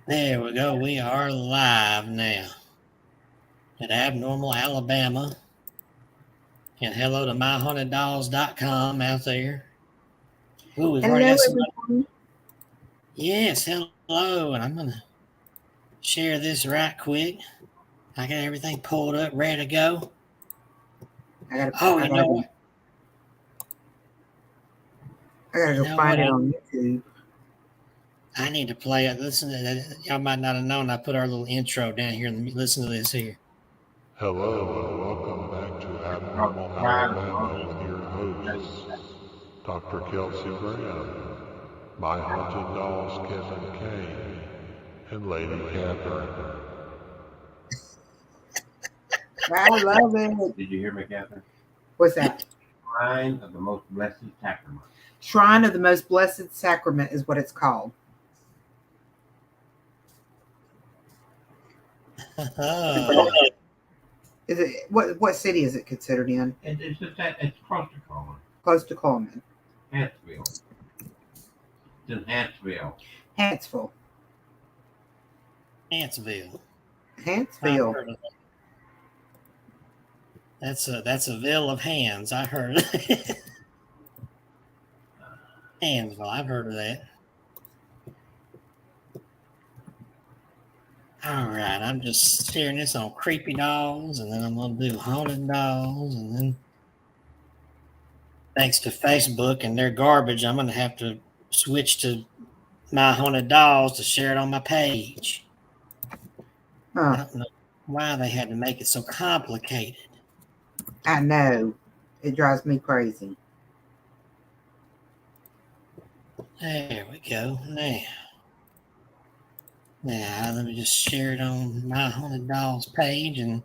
There we go. We are live now at Abnormal Alabama. And hello to myhauntedDolls.com out there. Ooh, we've already Hello, got somebody. everyone. Yes, hello. And I'm going to share this right quick. I got everything pulled up, ready to go. I You know what? gotta go find it on YouTube. I need to play it. Listen to that. Y'all might not have known I put our little intro down here. Listen to this here. Hello and welcome back to Abnormal Alabama with your hosts, Dr. Kelsey Graham, My Haunted Dolls Kevin Kane, and Lady Catherine. I love it. Did you hear me, Catherine? What's that? Shrine of the Most Blessed Sacrament. Shrine of the Most Blessed Sacrament is what it's called. Is it what city is it considered in? It's close to Coleman. Close to Coleman. Huntsville. It's in Huntsville. Huntsville. Huntsville. Huntsville. That's a Ville of Hands. I heard it. Hansville. I've heard of that. All right, I'm just sharing this on Creepy Dolls, and then I'm going to do Haunted Dolls, and then thanks to Facebook and their garbage, I'm going to have to switch to My Haunted Dolls to share it on my page. I don't know why they had to make it so complicated. I know. It drives me crazy. There we go. Now, let me just share it on My Haunted Dolls page, and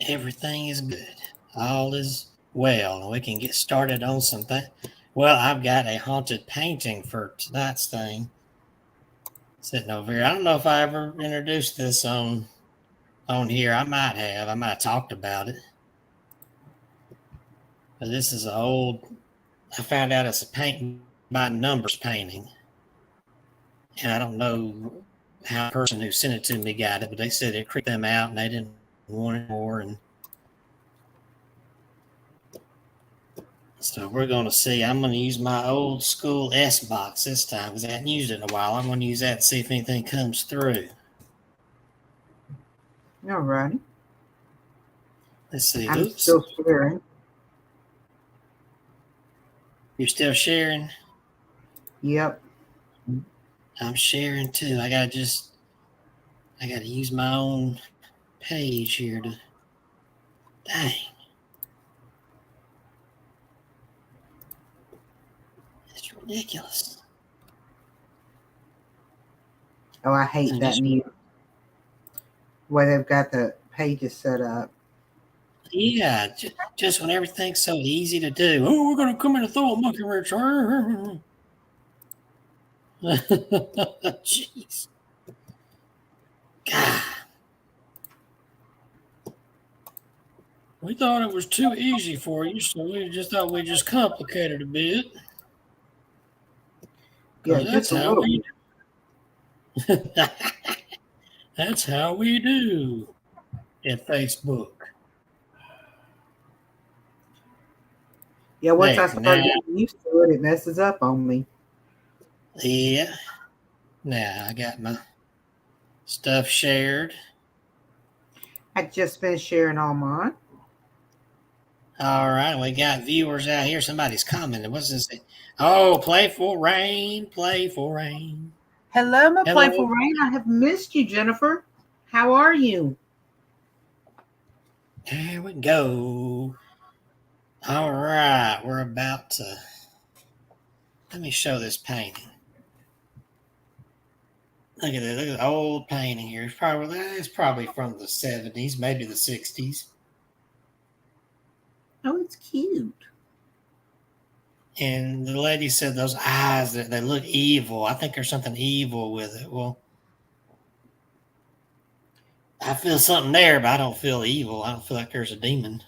everything is good. All is well. We can get started on something. Well, I've got a haunted painting for tonight's thing sitting over here. I don't know if I ever introduced this on here. I might have talked about it. But this is I found out it's a paint by numbers painting. And I don't know how the person who sent it to me got it, but they said it creeped them out and they didn't want it more. And so we're going to see. I'm going to use my old school S box this time because I haven't used it in a while. I'm going to use that to see if anything comes through. All right. Let's see. I'm still sharing. You're still sharing? Yep. I'm sharing too. I got to use my own page here to. Dang. It's ridiculous. Oh, I hate that new way they've got the pages set up. Yeah, just when everything's so easy to do. Oh, we're going to come in and throw a monkey wrench. Jeez. God. We thought it was too easy for you, so we just thought we'd just complicate it a bit. Yeah, that's how we do. That's how we do at Facebook. Yeah, once I start getting used to it, it messes up on me. Yeah. Now I got my stuff shared. I just finished sharing all mine. All right, we got viewers out here. Somebody's commenting. What's this? Oh, Playful Rain, Playful Rain. Hello, my Playful Rain. I have missed you, Jennifer. How are you? There we go. All right, we're about to. Let me show this painting. Look at this. Look at the old painting here. It's probably from the 70s, maybe the 60s. Oh, it's cute. And the lady said those eyes, they look evil. I think there's something evil with it. Well, I feel something there, but I don't feel evil. I don't feel like there's a demon.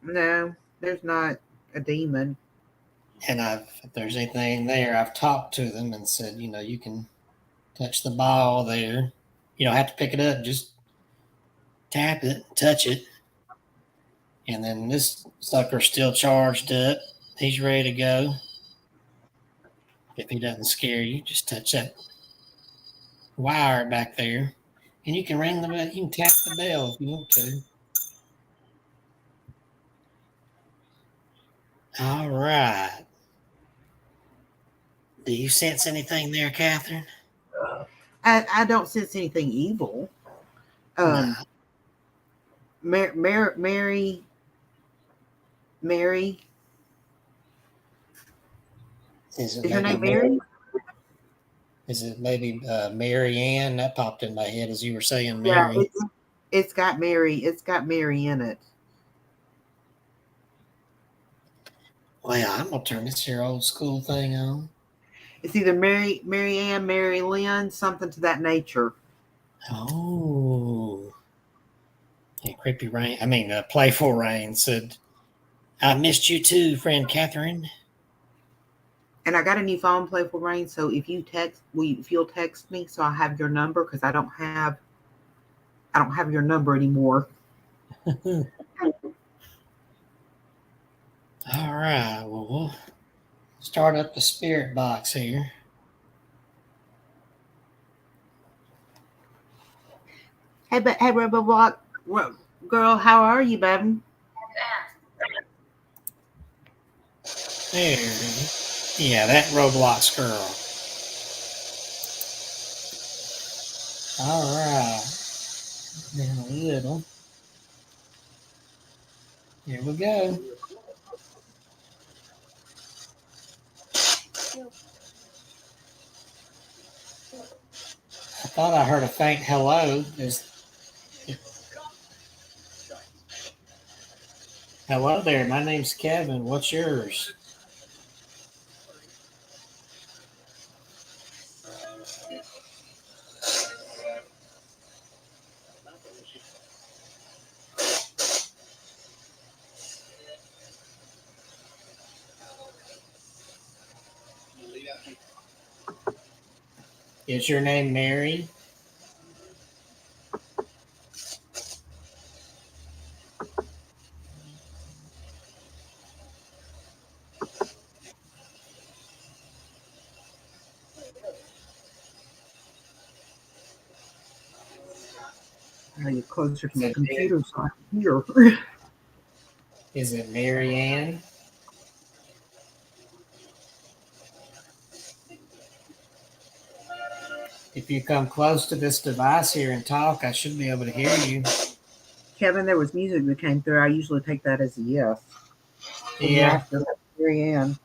No, there's not a demon. And if there's anything there, I've talked to them and said, you can touch the ball there. You don't have to pick it up, just tap it, touch it. And then this sucker's still charged up. He's ready to go. If he doesn't scare you, just touch that wire back there. And you can ring the bell. You can tap the bell if you want to. All right. Do you sense anything there, Catherine? I don't sense anything evil. Nah. Mary. Is her name Mary? Is it maybe Mary Ann? That popped in my head as you were saying Mary. Yeah, it's got Mary. It's got Mary in it. Well, I'm gonna turn this here old school thing on. It's either Mary Ann, Mary Lynn, something to that nature. Oh. Yeah, Playful Rain said, I missed you too, friend Catherine. And I got a new phone, Playful Rain. So if you'll text me, so I have your number, because I don't have your number anymore. All right. Well, we'll start up the spirit box here. Hey, Roboblock girl, how are you, baby? There it is. Yeah, that Roblox girl. All right. Then a little. Here we go. I thought I heard a faint hello. Hello there. My name's Kevin. What's yours? Is your name Mary? Are you closer to my computer so I can hear? Is it Mary Ann? If you come close to this device here and talk, I should be able to hear you. Kevin, there was music that came through. I usually take that as a yes. Yeah. Mary Ann.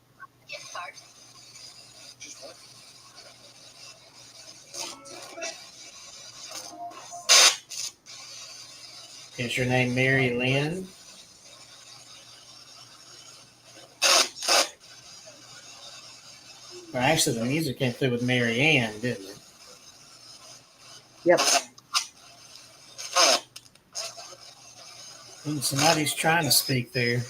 Is your name Mary Lynn? Well, actually, the music came through with Mary Ann, didn't it? Yep. Ooh, somebody's trying to speak there.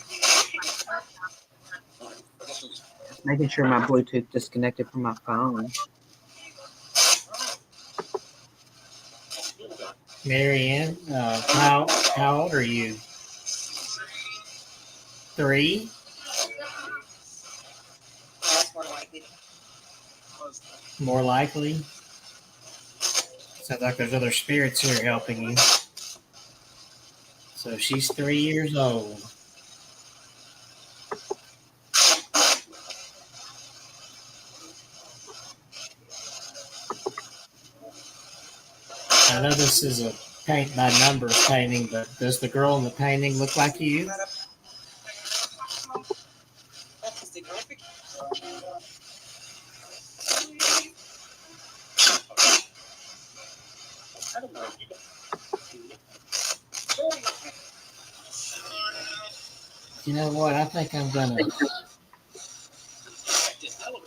Making sure my Bluetooth disconnected from my phone. Mary Ann, how old are you? 3? More likely. Sounds like there's other spirits here helping you. So she's 3 years old. I know this is a paint by numbers painting, but does the girl in the painting look like you? You know what? I think I'm gonna.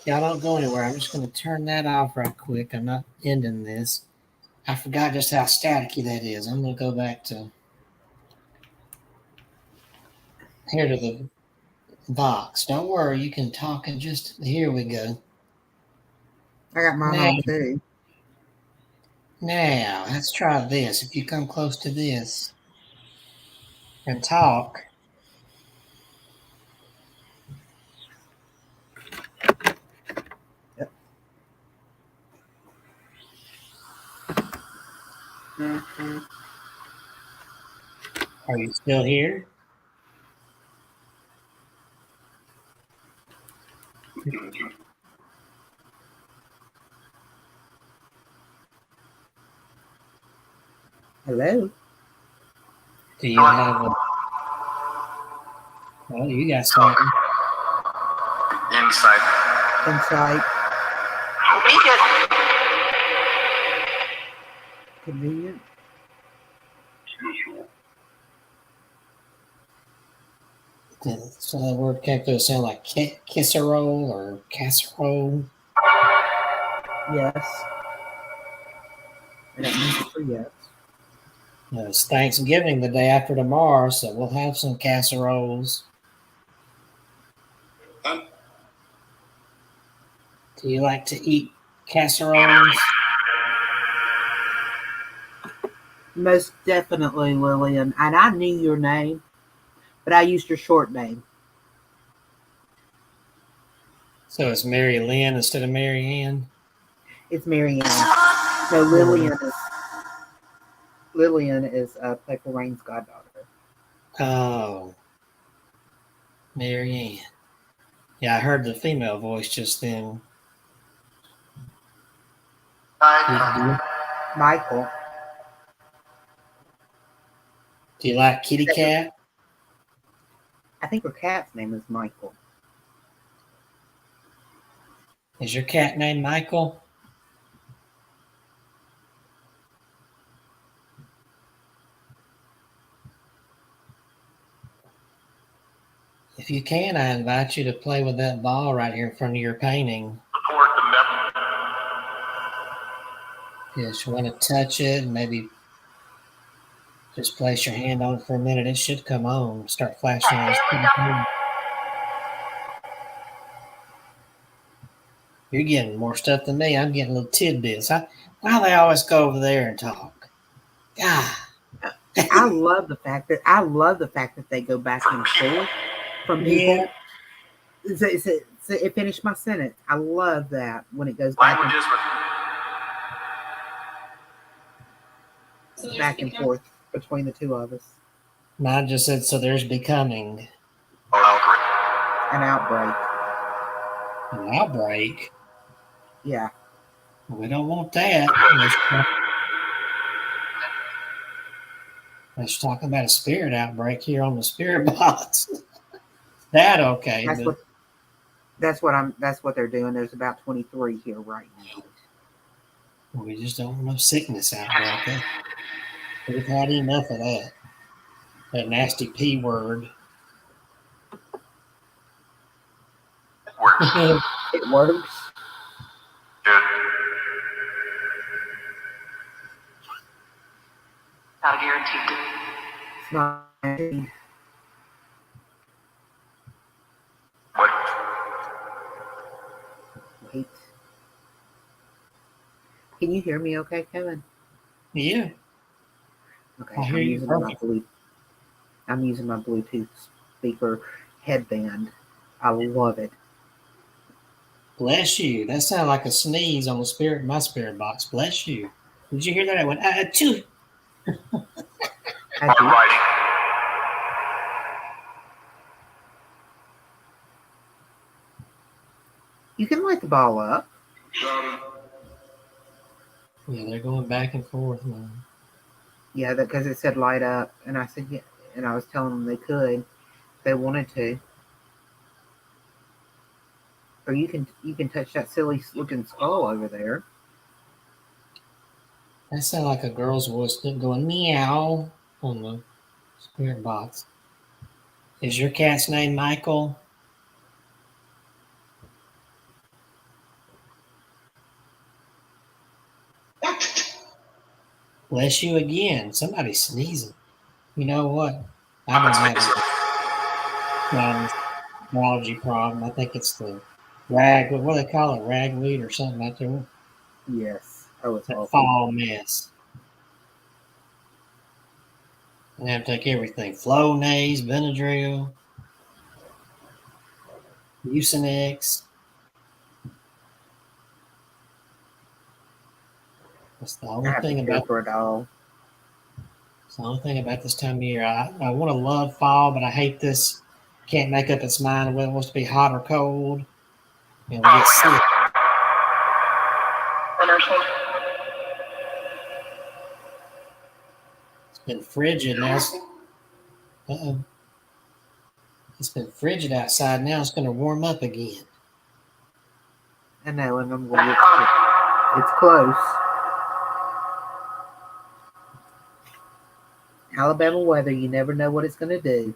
Y'all don't go anywhere. I'm just gonna turn that off right quick. I'm not ending this. I forgot just how staticky that is. I'm gonna go back to here to the box. Don't worry, you can talk and just. Here we go. I got mine Now, on too. now, let's try this. If you come close to this and talk. Mhm. Are you still here? Hello. Do you have a. Oh, you got something. Insight. Convenient. So that word came through sound like casserole or casserole. Yes. I got music for yes. It's Thanksgiving the day after tomorrow, so we'll have some casseroles. Do you like to eat casseroles? Most definitely, Lillian. And I knew your name, but I used your short name. So it's Mary Lynn instead of Mary Ann? It's Marianne. No, Lillian is Playful Rain's goddaughter. Oh, Mary Ann. Yeah, I heard the female voice just then. Michael. Do you like kitty cat? I think her cat's name is Michael. Is your cat named Michael? If you can, I invite you to play with that ball right here in front of your painting. Just want to touch it and maybe just place your hand on it for a minute. It should come on. Start flashing on. You're getting more stuff than me. I'm getting little tidbits. Why do they always go over there and talk? God. I love the fact that they go back and forth from people. Yeah. So it finished my sentence. I love that when it goes back and forth between the two of us. Mine just said, so there's becoming An outbreak. an outbreak. Yeah. We don't want that. Let's talk about a spirit outbreak here on the spirit box. That okay. That's what they're doing. There's about 23 here right now. We just don't want no sickness outbreak. We've had enough of that. That nasty P word. It works. Good. Not guaranteed. It's not. What? Wait. Can you hear me okay, Kevin? Yeah. Okay. I hear you perfect. I'm using my Bluetooth speaker headband. I love it. Bless you. That sounded like a sneeze on my spirit box. Bless you. Did you hear that? I went, achoo. I do. Alrighty. You can light the ball up. Yeah, they're going back and forth, man. Yeah, because it said light up, and I said yeah, and I was telling them they could, if they wanted to. Or you can touch that silly looking skull over there. That sounded like a girl's voice going meow on the spirit box. Is your cat's name Michael? Bless you again. Somebody's sneezing. You know what? I don't have it. allergy problem. I think it's the what do they call it, ragweed or something out there. Yes. Oh, it's That awful. fall mess. I have to take everything: Flonase, Benadryl, Mucinex. That's the I only have to thing care about for it all. it's the only thing about this time of year. I want to love fall, but I hate this. Can't make up its mind whether it wants to be hot or cold. And we get sick. It's been frigid now. Uh-oh. It's been frigid outside. Now it's going to warm up again. I know, and I'm going to get it's close. Alabama weather, you never know what it's going to do.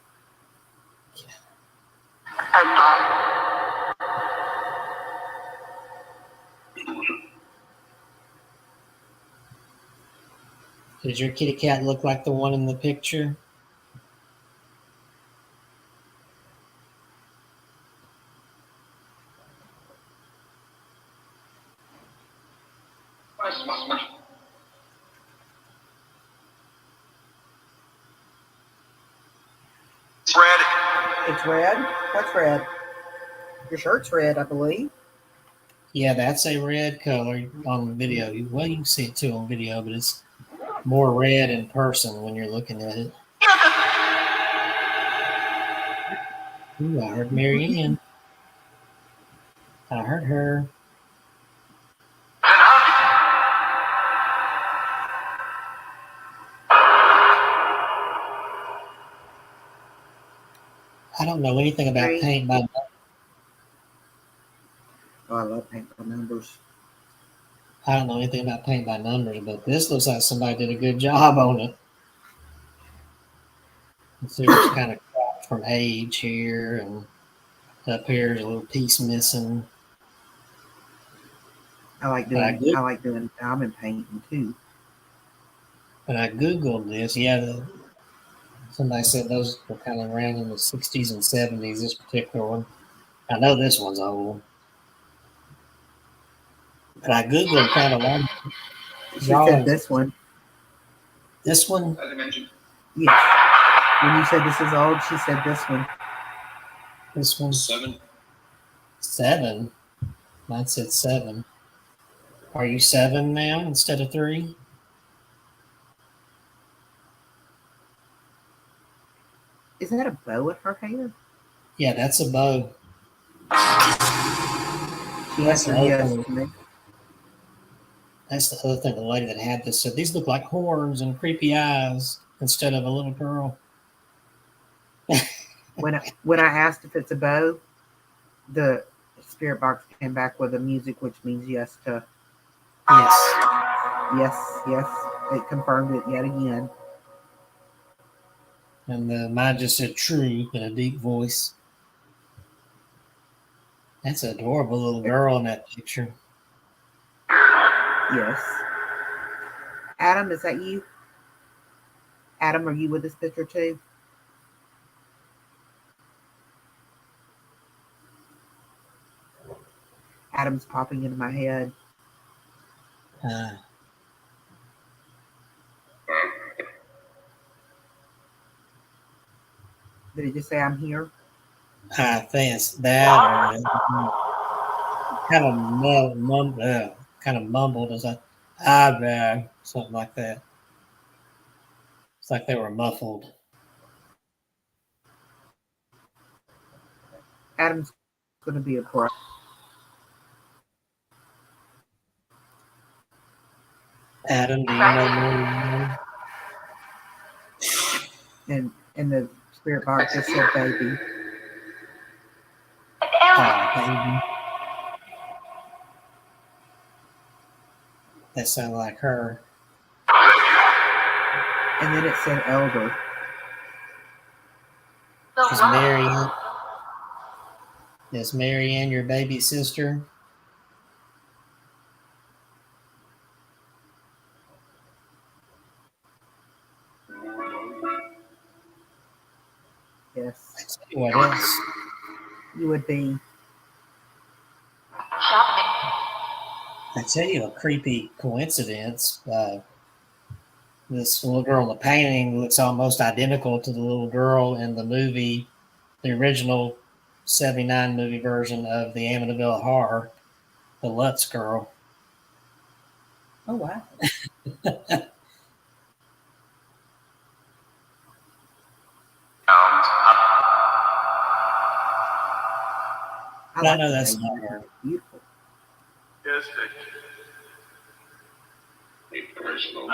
Does your kitty cat look like the one in the picture? It's red. It's red? What's red? Your shirt's red, I believe. Yeah, that's a red color on the video. Well, you can see it too on video, but it's more red in person when you're looking at it. Ooh, I heard Marianne. I heard her. I don't know anything about Three. paint by. Oh, I love paint by numbers. I don't know anything about paint by numbers, but this looks like somebody did a good job on it. It's kind of cropped from age here, and up here's a little piece missing. I like doing diamond painting too. But I googled this. Yeah, somebody said those were kind of around in the 60s and 70s. This particular one. I know this one's old. But I googled and found a lot of She drawings. said this one. This one? Yes. When you said this is old, she said this one. This one? 7. 7? Mine said 7. Are you 7 now instead of 3? Is that a bow in her hair? Yeah, that's a bow. She That's answered the yes other to me. That's the other thing. The lady that had this said these look like horns and creepy eyes instead of a little girl. When I asked if it's a bow, the spirit box came back with a music, which means yes to Yes. yes. It confirmed it yet again. And mine just said true in a deep voice. That's an adorable little girl in that picture. Yes. Adam, is that you? Adam, are you with this picture too? Adam's popping into my head. Did it just say I'm here? I think it's that or kind of mumbled as something like that. It's like they were muffled. Adam's going to be a pro. Adam, do you know more? And the spirit box just said baby. Oh, baby. That sounded like her. And then it said elder. Is Marianne your baby sister? Yes. Let's see what else. you would be. Shopping. I tell you a creepy coincidence. This little girl in the painting looks almost identical to the little girl in the movie, the original '79 movie version of the Amityville Horror, the Lutz girl. Oh wow. I know that's not her. Beautiful. Yes, made personal.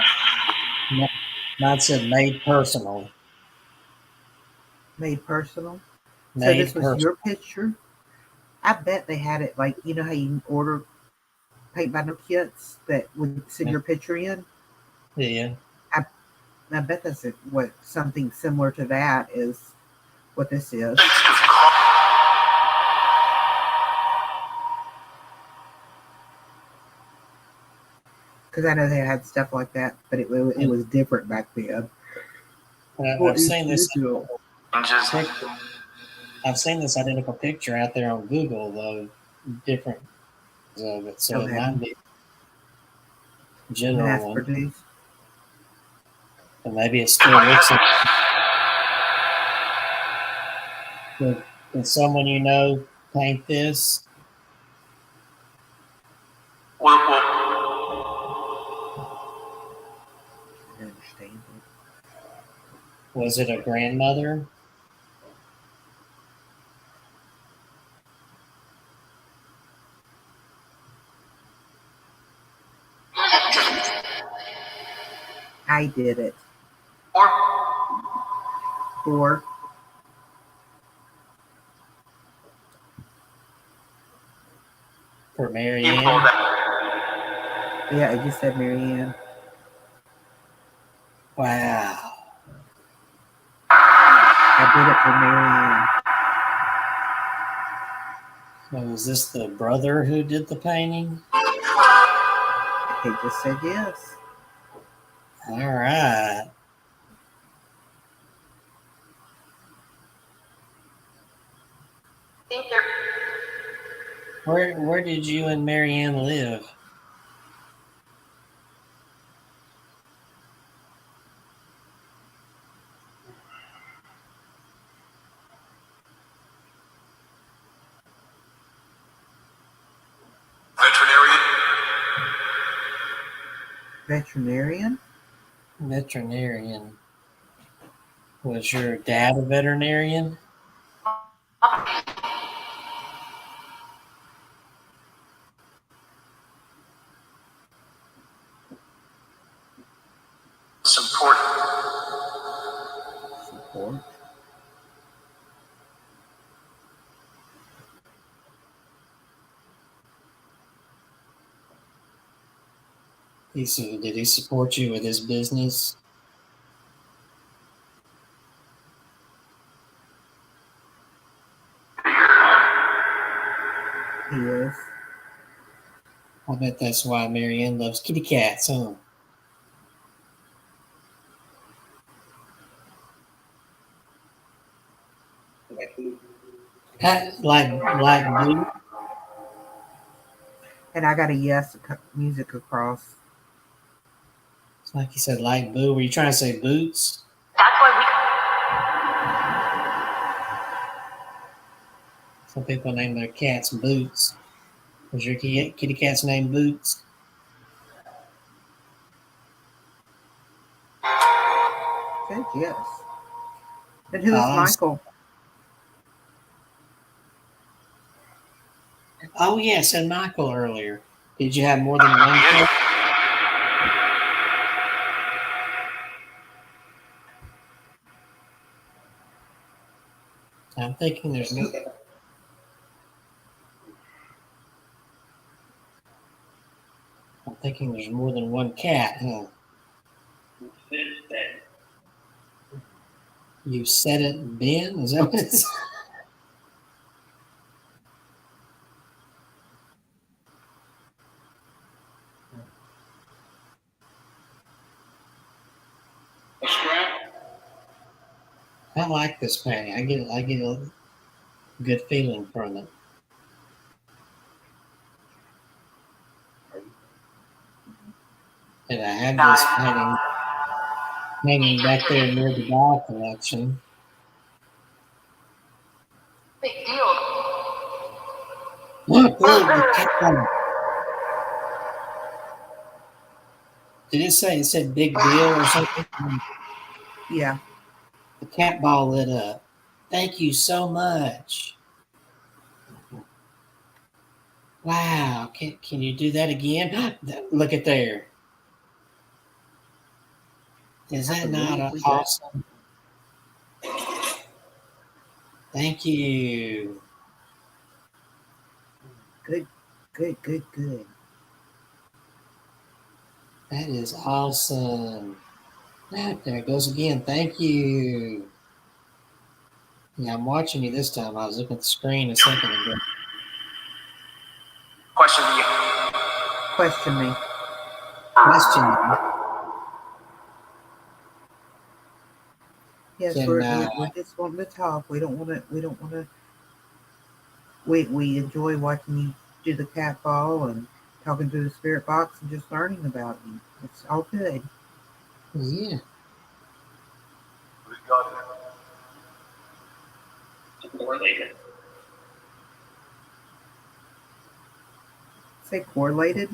Not said made personal. Made personal. So Made this was personal. your picture. I bet they had it like, you know how you order paint by number kits that would send your picture in. Yeah. I bet that's what something similar to that is what this is. Because I know they had stuff like that, but it was different back then. I've seen this. Just I've seen this identical picture out there on Google, though, different of it, so it might be a general Mass one. produced. But maybe it still looks like. Can someone you know paint this? well, I understand it. Was it a grandmother? I did it. or For For Mary people Ann? that yeah, I just said Marianne. Wow. I did it for Marianne. So is this the brother who did the painting? He just said yes. All right. think they're Where did you and Mary Ann live? veterinarian. Veterinarian? Veterinarian. Was your dad a veterinarian? Support. Support. Did he support you with his business? He is. I bet that's why Mary Ann loves kitty cats, huh? Like Boo? And I got a yes music across. It's like you said, like Boo. Were you trying to say boots? That's why Some people name their cats Boots. Was your kitty cat's name Boots? Said yes. And who is Oh, Michael? Oh, yeah, I said Michael earlier. Did you have more than one cat? I'm thinking there's no. I'm thinking there's more than one cat, huh? You said it, Ben? Is that what it's? I like this painting. I get good feeling from it. And I have this hanging back there near the doll collection. Big deal. Look, the cat. Did it said big deal or something? Yeah. The cat ball lit up. Thank you so much. Wow. Can you do that again? Look at there. Is that not awesome? Thank you. Good. That is awesome. There it goes again. Thank you. Yeah, I'm watching you this time. I was looking at the screen a second ago. Question to you. Question me. Question. Yes, Can, we're just wanting to talk. We don't want to. We enjoy watching you do the cat ball and talking to the spirit box and just learning about you. It's all good. Yeah. We got it. Correlated. Say correlated.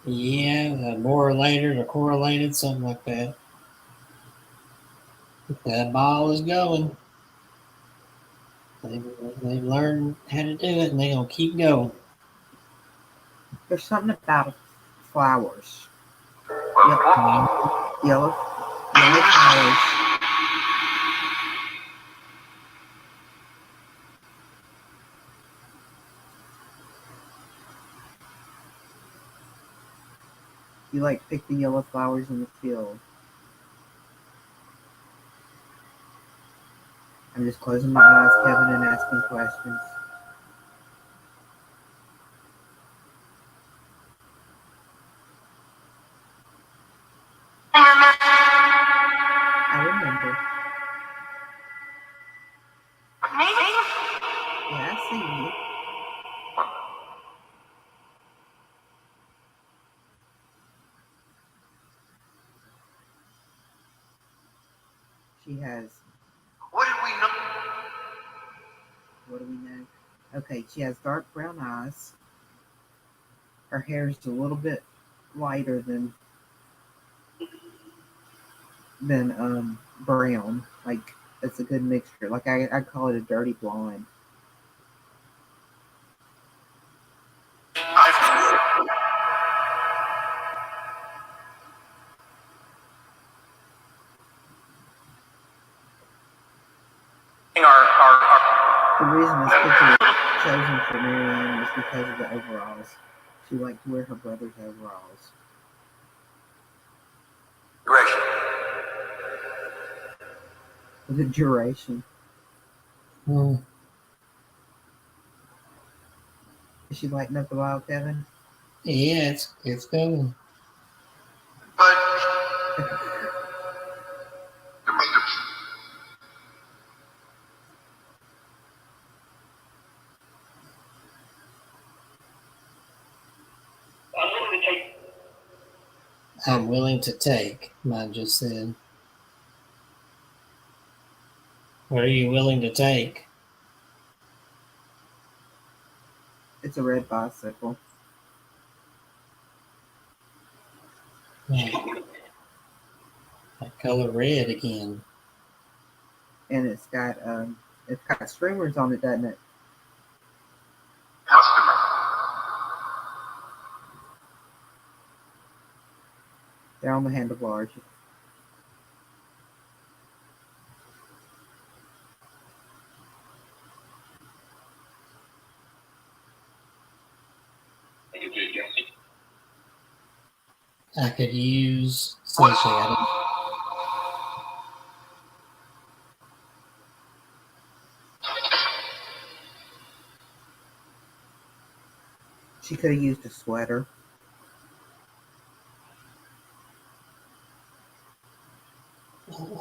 Yeah, more related or correlated, something like that. That ball is going. They've learned how to do it, and they're going to keep going. There's something about flowers. Well, Yellow flowers. You like to pick the yellow flowers in the field. I'm just closing my eyes, Kevin, and asking questions. I remember. Yeah, I see you. She has. what did we know? What do we know? Okay, she has dark brown eyes. Her hair is a little bit lighter than brown. Like it's a good mixture. Like I'd call it a dirty blonde. The reason this picture was chosen for Marianne was because of the overalls. She liked to wear her brother's overalls. Duration. The duration. Hmm. Is she lighting up the wild, Kevin? Yeah, it's going. But I'm willing to take, mine just said. What are you willing to take? It's a red bicycle. That color red again. And it's got streamers on it, doesn't it? customer. They're on the handlebars. I could use sunshade. She could have used a sweater.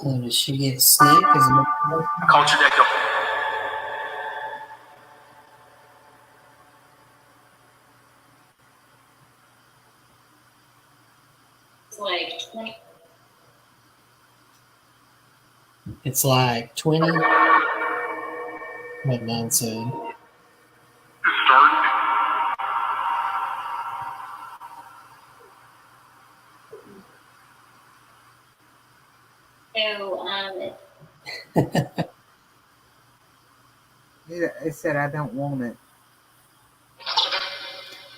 Does she get sick? Culture deco. It's like 20. What Nan said. It said, I don't want it.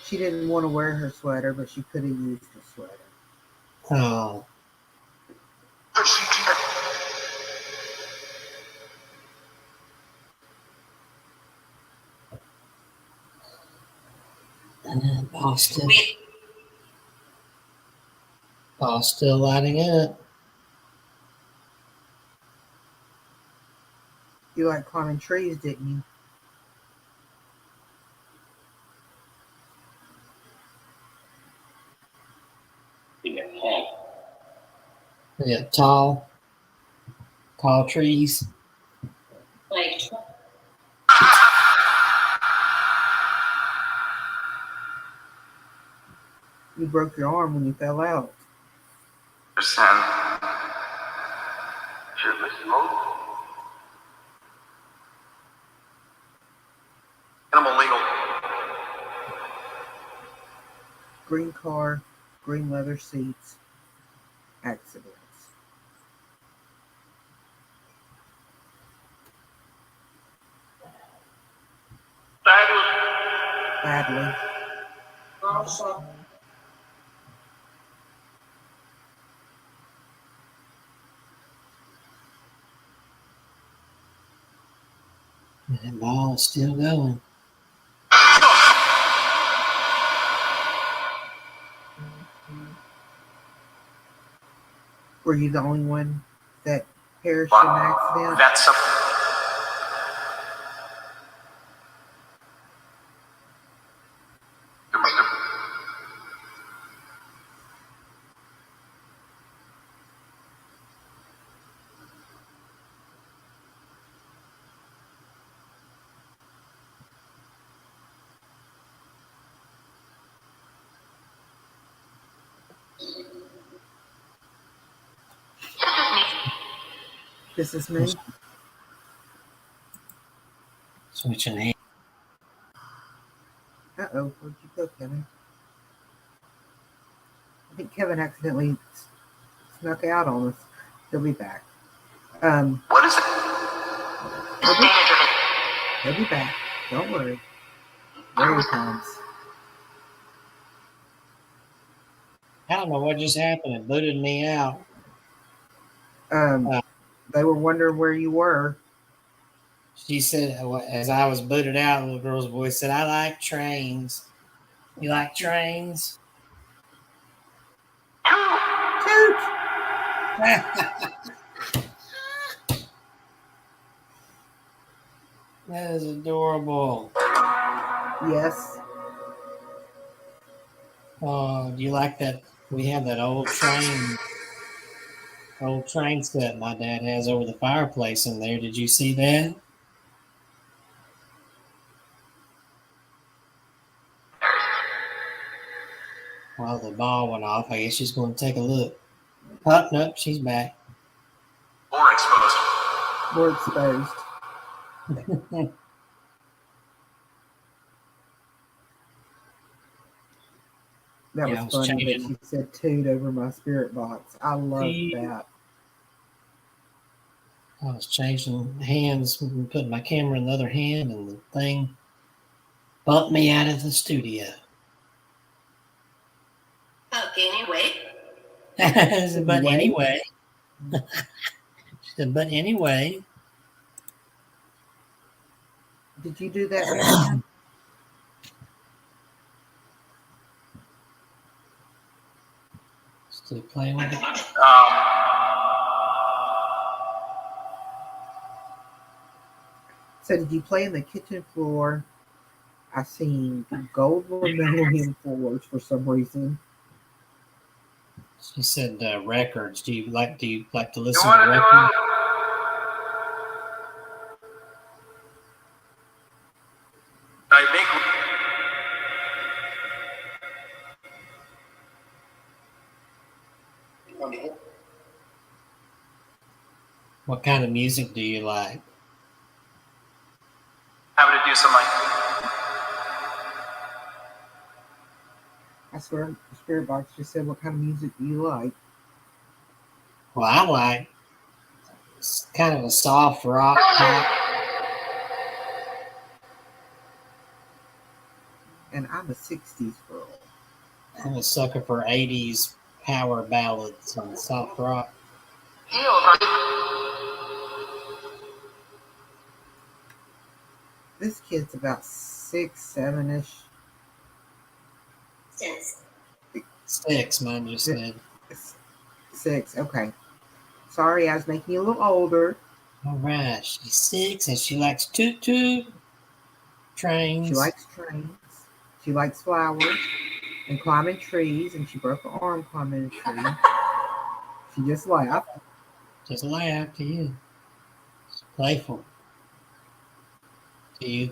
She didn't want to wear her sweater, but she could have used a sweater. Oh, and then Boston. Ball's still lighting up. You like climbing trees, didn't you? We got tall trees. You broke your arm when you fell out. Shirtless mode. Animal legal. Green car, green leather seats, accidents. Badly. And that ball is still going. Were you the only one that perished in an accident? That's something. This is me. Switching hands. Uh-oh, where'd you go, Kevin? I think Kevin accidentally snuck out on us. He'll be back. What is it? He'll be back. Don't worry. There he comes. I don't know what just happened. It booted me out. They were wondering where you were. She said, as I was booted out, the little girl's voice said, I like trains. You like trains? Toot! That is adorable. Yes. Oh, do you like that? We have that old train set my dad has over the fireplace in there. Did you see that? Well, the ball went off. I guess she's going to take a look. Oh, nope, she's back. Or exposed. More exposed. That Yeah, I was was funny that changing. she said toot over my spirit box. I love that. I was changing hands and putting my camera in the other hand, and the thing bumped me out of the studio. Anyway. But anyway. She said, but anyway. Did you do that, Marianne? Still playing with it. So did you play in the kitchen floor? I seen gold linoleum floors for some reason. She said records. Do you like to listen You to want to do records? it? I think. What kind of music do you like? Happy to do some like. I swear, the spirit box just said, "What kind of music do you like?" Well, I like kind of a soft rock pop. And I'm a '60s girl. I'm a sucker for 80s power ballads and soft rock. This kid's about 6, 7-ish. 6, mine just said. 6. Okay. Sorry, I was making you a little older. All right, she's 6 and she likes toot toot trains. She likes trains. She likes flowers and climbing trees. And she broke her arm climbing a tree. She just laughed. Just laugh to you. It's playful. Do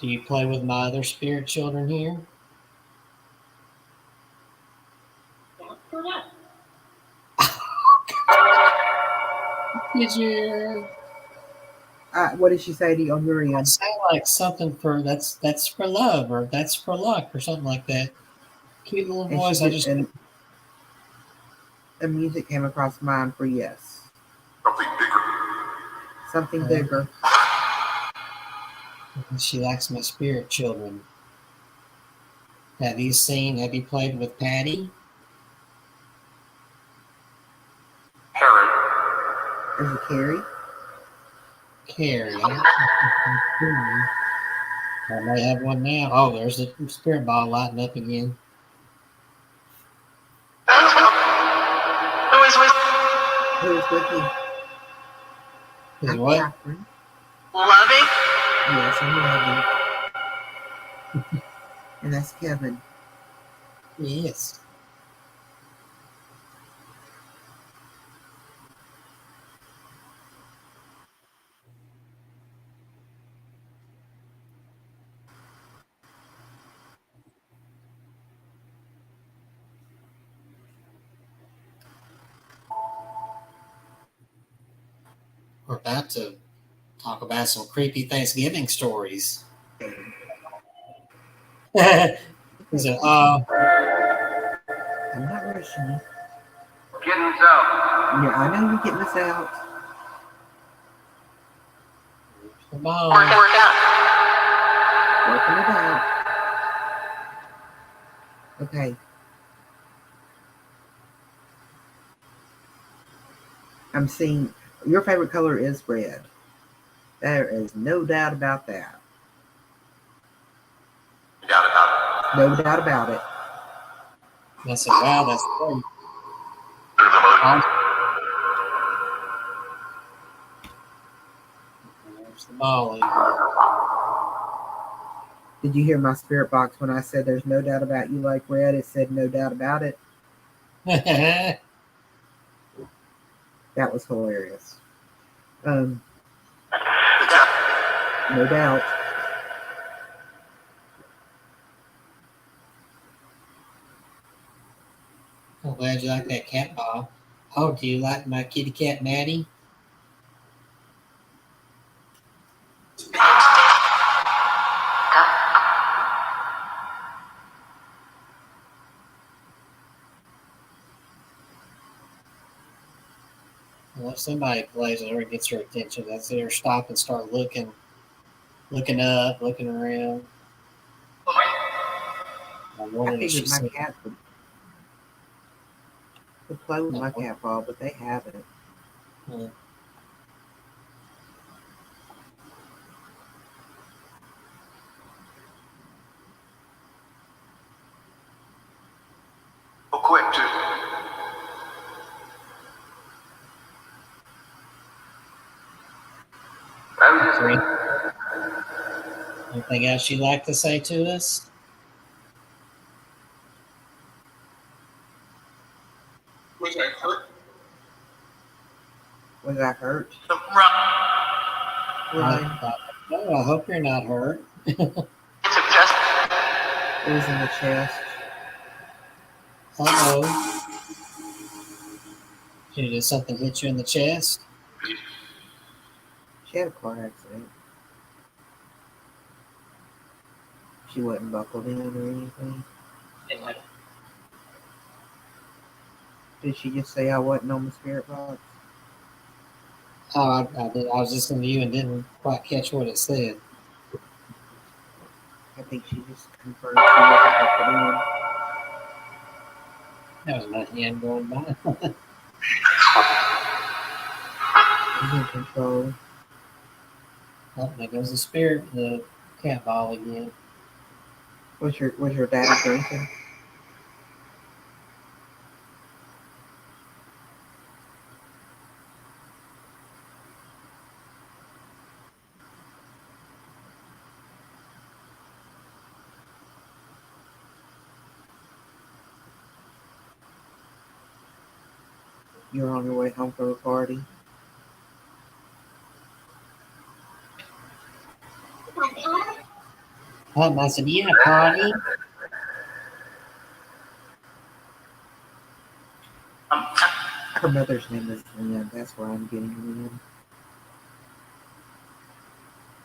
you play with my other spirit children here? Did you? What did she say to you on your It end? sound like something for that's for love or that's for luck or something like that. Cute little And voice. I just and the music came across mine for yes. Something bigger. Something bigger. she likes my spirit children. Have you played with Patty? Parrot. Is it Carrie? Carrie. I may have one now. Oh, there's the spirit ball lighting up again. Who is with Who is with you? Is I'm what? Catherine. loving? Yes, I'm loving. And that's Kevin. Yes. We're about to talk about some creepy Thanksgiving stories. He said, I'm not rushing you. Getting us out. Yeah, I know you're getting us out. come on. Work out. Working it out. Okay. I'm seeing your favorite color is red. There is no doubt about that. Doubt about it. No doubt about it. I said, wow, that's great. There's a motor. There's the Molly. Did you hear my spirit box when I said there's no doubt about you like red? It said no doubt about it. That was hilarious. No doubt. I'm glad you like that cat ball. Oh, do you like my kitty cat Maddie? Well, if somebody plays it or it gets her attention, that's there. Stop and start looking up, looking around. I'm I wondering if figured she's my cat would play with my cat ball, but they haven't. Oh, quick, too. I was just Anything else you'd like to say to us? Was I hurt? Was I hurt? Right. No, I hope you're not hurt. It's a just. It was in the chest. Uh-oh. Did something hit you in the chest? She had a car accident. She wasn't buckled in or anything. Did she just say I wasn't on the spirit box? Oh, I did. I was listening to you and didn't quite catch what it said. I think she just confirmed she wasn't buckled in. That was my hand going by. She's in control. Oh, there goes the spirit, the cat ball again. Was your daddy drinking? You were on your way home from a party? Oh, I said, yeah, party. Her mother's name is Lynn. That's where I'm getting Lynn.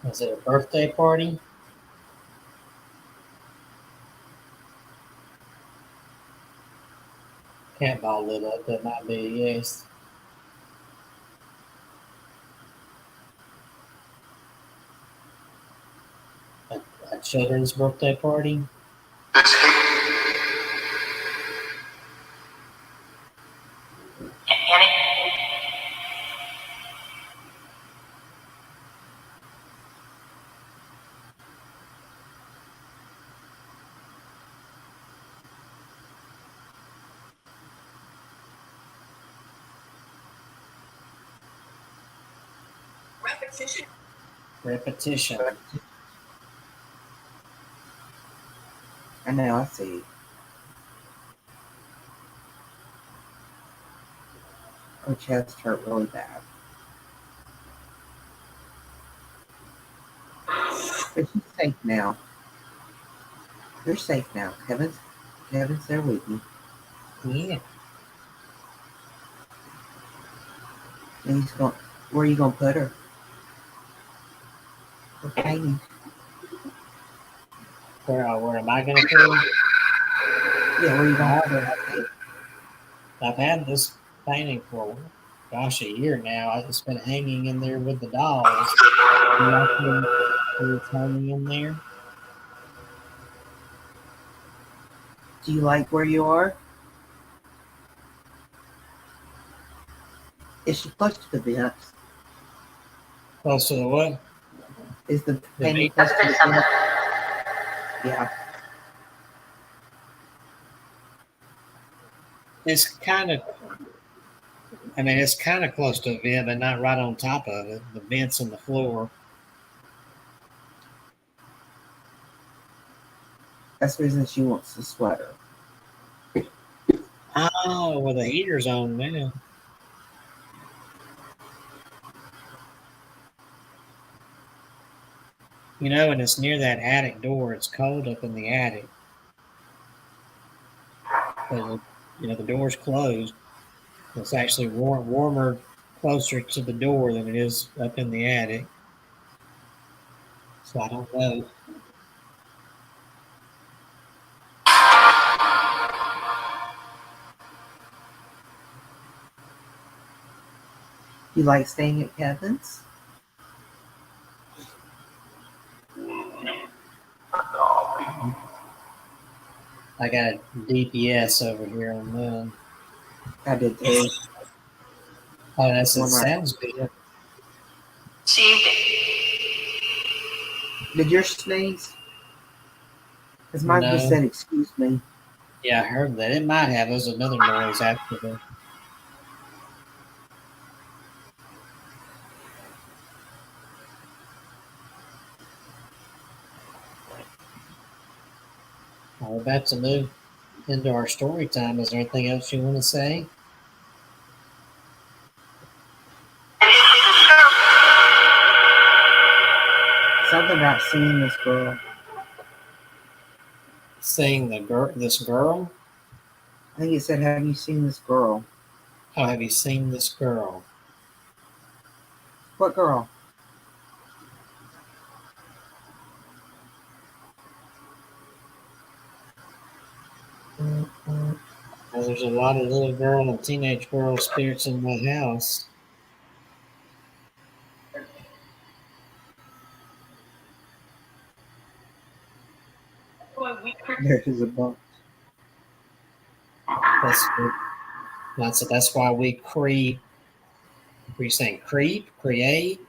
Was it a birthday party? Cat ball lit up. That might be a yes. A children's birthday party. This hate. Repetition. I know, I see. Her chest hurt really bad. But she's safe now. You're safe now. Kevin's there with you. Yeah. And he's going. Where are you gonna put her? Okay. Where am I going to put it? Yeah, where are you gonna put her? I've had this painting for, gosh, a year now. It's been hanging in there with the dolls. You know, it's hanging in there. Do you like where you are? Is she close to the vents? Close to the what? Is the The painting vent? close to the vents? Yeah. It's kind of, it's kind of close to the vent, but not right on top of it. The vent's in the floor. That's the reason she wants the sweater. Oh, well, the heater's on now. You know, and it's near that attic door. It's cold up in the attic. But, the door's closed. It's actually warmer closer to the door than it is up in the attic. So I don't know. You like staying at Kevin's? I got a DPS over here on mine. I did too. Oh, that One right. sounds good. Did yours sneeze? Because mine just No. said, excuse me. Yeah, I heard that. It might have. There's another noise after the. We're about to move into our story time. Is there anything else you want to say? Something about seeing this girl. Seeing this girl? I think it said, have you seen this girl? Oh, have you seen this girl? What girl? Well, there's a lot of little girl and teenage girl spirits in my house. There's a bunch. That's why we creep. Were you saying creep? Create?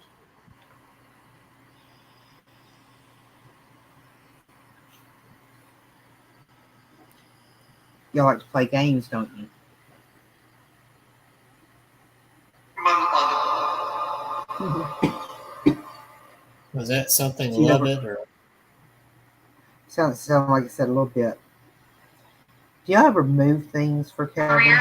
Y'all like to play games, don't you? Was that something You love never- it or Sounds like I said a little bit. Do y'all ever move things for Kevin?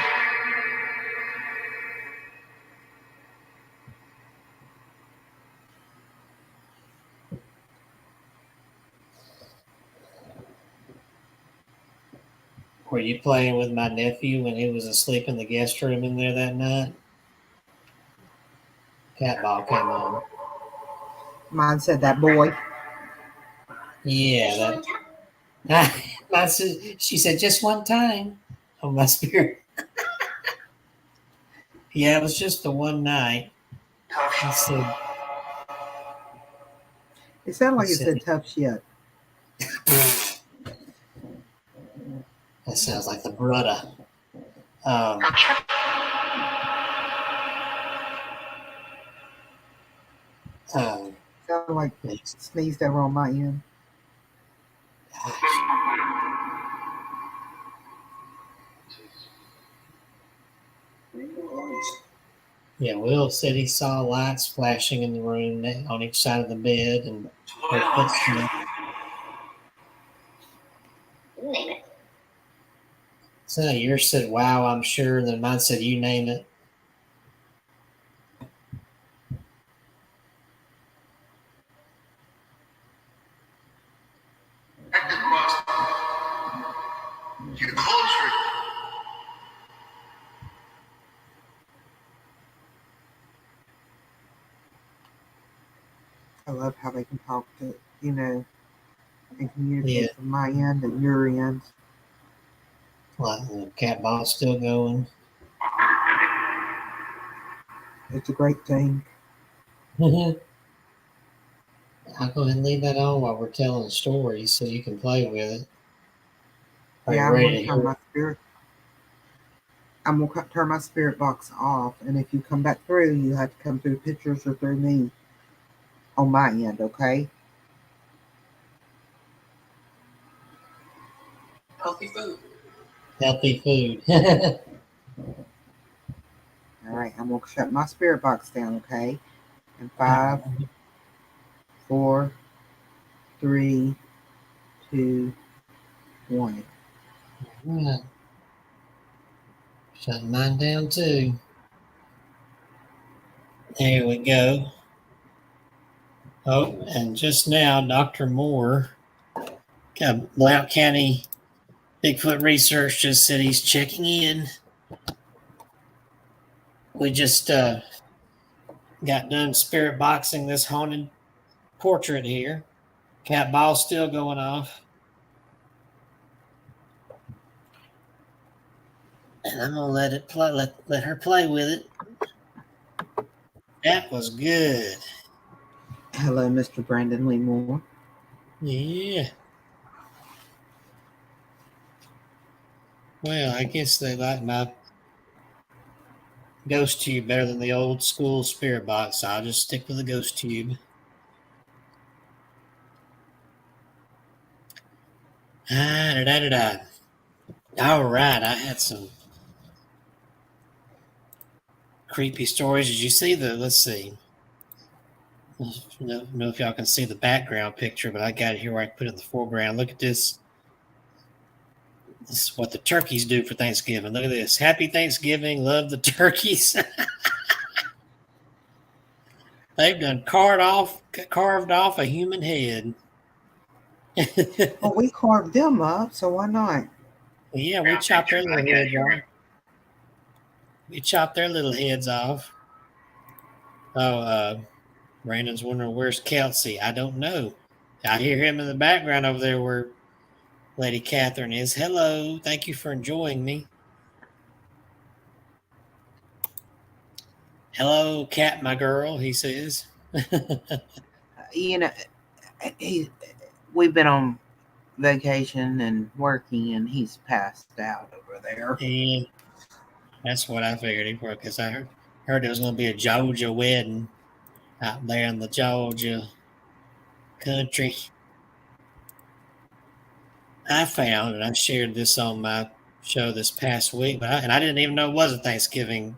were you playing with my nephew when he was asleep in the guest room in there that night? Cat ball came on. Mine said that boy. Yeah, she said just one time on my spirit. Yeah, it was just the one night. He said, It sounded like it said tough shit. that sounds like the brudder. Sounded like sneezed over on my end. Yeah, Will said he saw lights flashing in the room on each side of the bed and her footsteps. Name it. So yours said, wow, I'm sure. And then mine said, you name it. Active cross. Get closer. I love how they can talk to, and communicate Yeah. from my end and your end. Like the cat ball's still going. It's a great thing. I'll go ahead and leave that on while we're telling stories so you can play with it. Are Yeah, you I'm ready gonna to turn hear? my spirit. I'm gonna turn my spirit box off, and if you come back through, you have to come through pictures or through me on my end, okay? Healthy food. Healthy food. All right, I'm gonna shut my spirit box down, okay? In 5, 4, 3, 2, 1. Right. Shutting mine down too. There we go. Oh, and just now, Dr. Moore, Blount County Bigfoot Research, just said he's checking in. We just got done spirit boxing this haunted portrait here. Cat ball's still going off. And I'm gonna let it play. Let her play with it. That was good. Hello, Mr. Brandon Lee Moore. Yeah. Well, I guess they like my ghost tube better than the old school spirit box. So I'll just stick with the ghost tube. All right, I had some creepy stories. Did you see the? Let's see. I don't know if y'all can see the background picture, but I got it here where I put it in the foreground. Look at this. This is what the turkeys do for Thanksgiving. Look at this. Happy Thanksgiving. Love the turkeys. They've done carved off a human head. Well, we carved them up, so why not? Yeah, we chopped their little heads off. We chopped their little heads off. Oh, Brandon's wondering where's Kelsey. I don't know. I hear him in the background over there where Lady Catherine is. Hello. Thank you for enjoying me. Hello, Cat, my girl, he says. You know, we've been on vacation and working, and he's passed out over there. And that's what I figured because I heard there was going to be a Georgia wedding out there in the Georgia country. I found, and I shared this on my show this past week, and I didn't even know it was a Thanksgiving,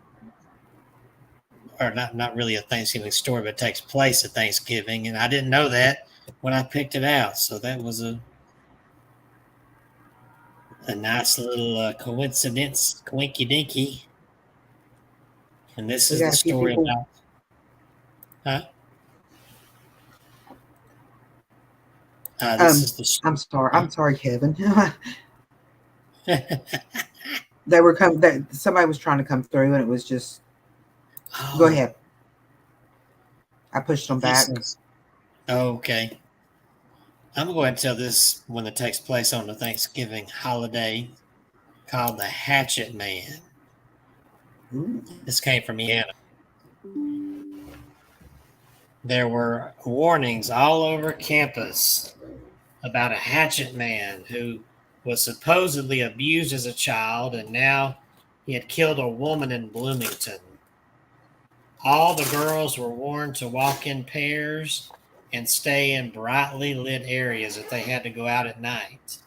or not really a Thanksgiving story, but it takes place at Thanksgiving, and I didn't know that when I picked it out. So that was a nice little coincidence, coinky dinky. And this is the story about. Huh? This is the story. I'm sorry, Kevin. They were coming. Somebody was trying to come through, and it was just. Oh, Go ahead. I pushed them back. Okay. I'm going to tell this one that takes place on the Thanksgiving holiday called the Hatchet Man. Ooh. This came from Indiana. There were warnings all over campus about a hatchet man who was supposedly abused as a child, and now he had killed a woman in Bloomington. All the girls were warned to walk in pairs and stay in brightly lit areas if they had to go out at night.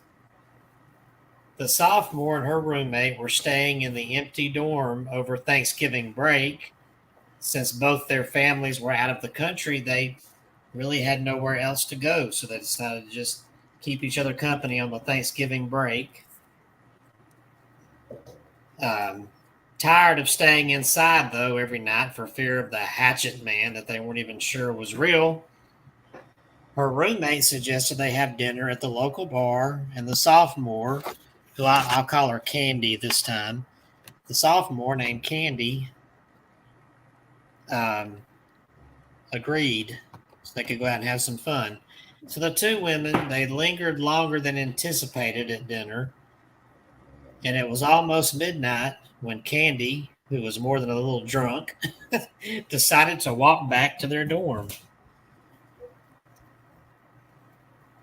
The sophomore and her roommate were staying in the empty dorm over Thanksgiving break. Since both their families were out of the country, they really had nowhere else to go, so they decided to just keep each other company on the Thanksgiving break. Tired of staying inside, though, every night for fear of the hatchet man that they weren't even sure was real, her roommate suggested they have dinner at the local bar, and the sophomore, who I'll call her Candy this time, the sophomore named Candy, agreed so they could go out and have some fun. So the two women, they lingered longer than anticipated at dinner, and it was almost midnight when Candy, who was more than a little drunk, decided to walk back to their dorm.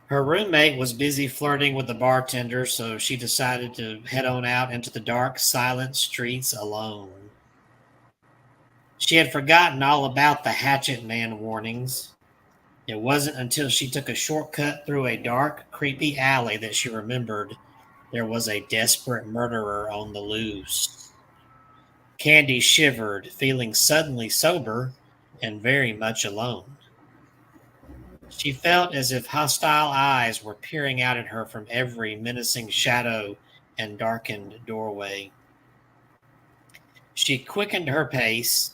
Her roommate was busy flirting with the bartender, so she decided to head on out into the dark, silent streets alone. She had forgotten all about the hatchet man warnings. It wasn't until she took a shortcut through a dark, creepy alley that she remembered there was a desperate murderer on the loose. Candy shivered, feeling suddenly sober and very much alone. She felt as if hostile eyes were peering out at her from every menacing shadow and darkened doorway. She quickened her pace.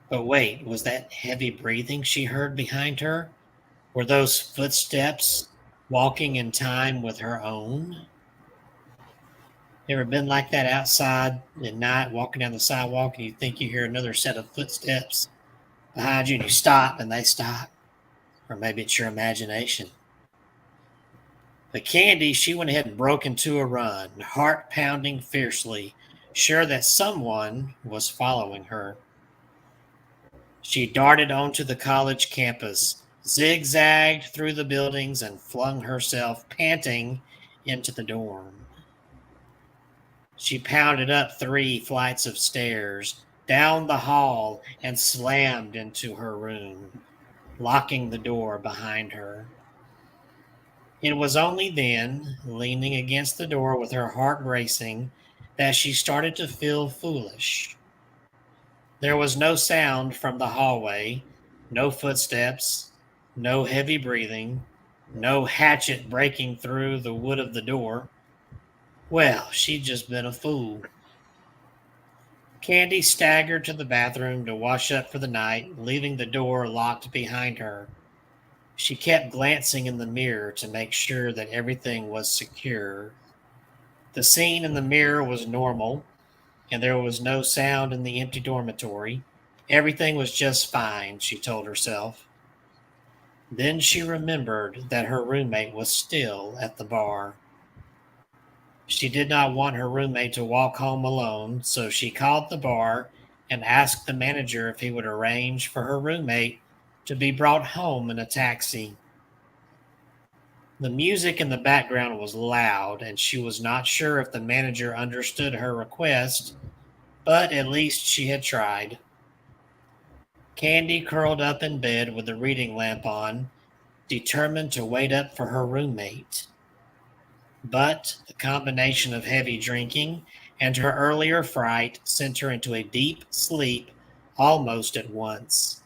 But wait, was that heavy breathing she heard behind her? Were those footsteps walking in time with her own? Ever been like that outside at night, walking down the sidewalk, and you think you hear another set of footsteps behind you, and you stop, and they stop? Or maybe it's your imagination. But Candy, she went ahead and broke into a run, heart pounding fiercely, sure that someone was following her. She darted onto the college campus, zigzagged through the buildings, and flung herself, panting, into the dorm. She pounded up 3 flights of stairs, down the hall, and slammed into her room, locking the door behind her. It was only then, leaning against the door with her heart racing, that she started to feel foolish. There was no sound from the hallway, no footsteps, no heavy breathing, no hatchet breaking through the wood of the door. Well, she'd just been a fool. Candy staggered to the bathroom to wash up for the night, leaving the door locked behind her. She kept glancing in the mirror to make sure that everything was secure. The scene in the mirror was normal, and there was no sound in the empty dormitory. Everything was just fine, she told herself. Then she remembered that her roommate was still at the bar. She did not want her roommate to walk home alone, so she called the bar and asked the manager if he would arrange for her roommate to be brought home in a taxi. The music in the background was loud, and she was not sure if the manager understood her request, but at least she had tried. Candy curled up in bed with the reading lamp on, determined to wait up for her roommate. But the combination of heavy drinking and her earlier fright sent her into a deep sleep almost at once,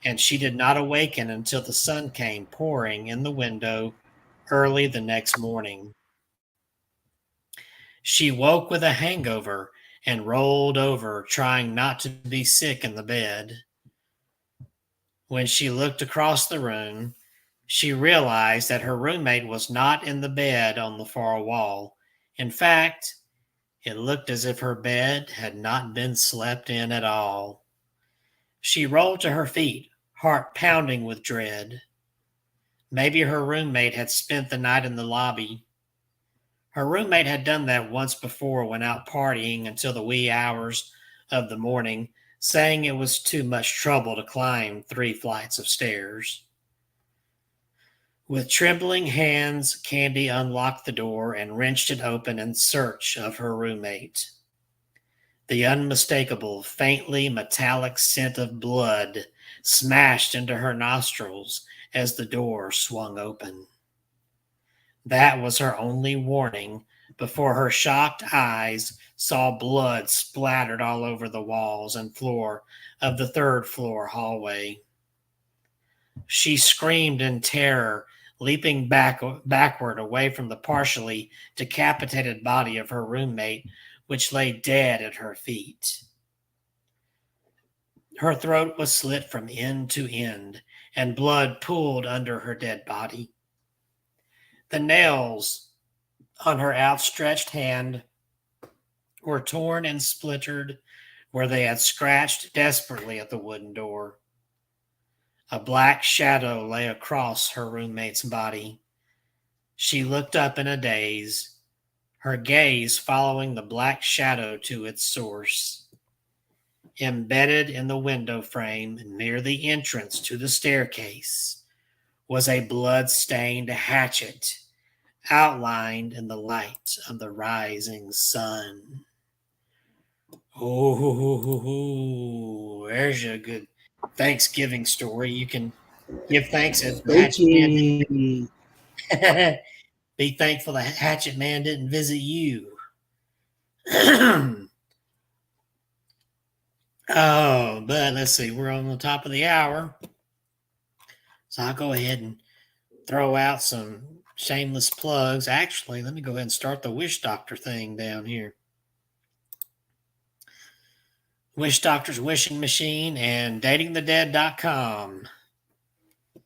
and she did not awaken until the sun came pouring in the window early the next morning. She woke with a hangover and rolled over, trying not to be sick in the bed. When she looked across the room, she realized that her roommate was not in the bed on the far wall. In fact, it looked as if her bed had not been slept in at all. She rolled to her feet, heart pounding with dread. Maybe her roommate had spent the night in the lobby. Her roommate had done that once before when out partying until the wee hours of the morning, saying it was too much trouble to climb 3 flights of stairs. With trembling hands, Candy unlocked the door and wrenched it open in search of her roommate. The unmistakable, faintly metallic scent of blood smashed into her nostrils as the door swung open. That was her only warning before her shocked eyes saw blood splattered all over the walls and floor of the 3rd floor hallway. She screamed in terror, leaping backward away from the partially decapitated body of her roommate, which lay dead at her feet. Her throat was slit from end to end, and blood pooled under her dead body. The nails on her outstretched hand were torn and splintered where they had scratched desperately at the wooden door. A black shadow lay across her roommate's body. She looked up in a daze, her gaze following the black shadow to its source. Embedded in the window frame near the entrance to the staircase was a blood-stained hatchet outlined in the light of the rising sun. Oh, there's a good Thanksgiving story. You can give thanks as Hatchet Man. Be thankful the Hatchet Man didn't visit you. Oh, but let's see. We're on the top of the hour. So I'll go ahead and throw out some shameless plugs. Actually, let me go ahead and start the Wish Doctor thing down here. Wish Doctor's Wishing Machine and datingthedead.com. If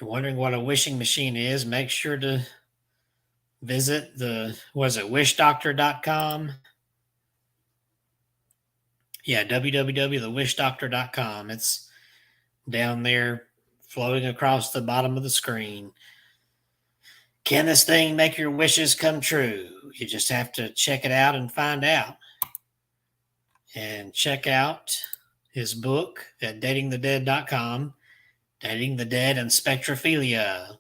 you're wondering what a wishing machine is, make sure to visit wishdoctor.com? Yeah, www.thewishdoctor.com. It's down there floating across the bottom of the screen. Can this thing make your wishes come true? You just have to check it out and find out. And check out his book at datingthedead.com, Dating the Dead and Spectrophilia.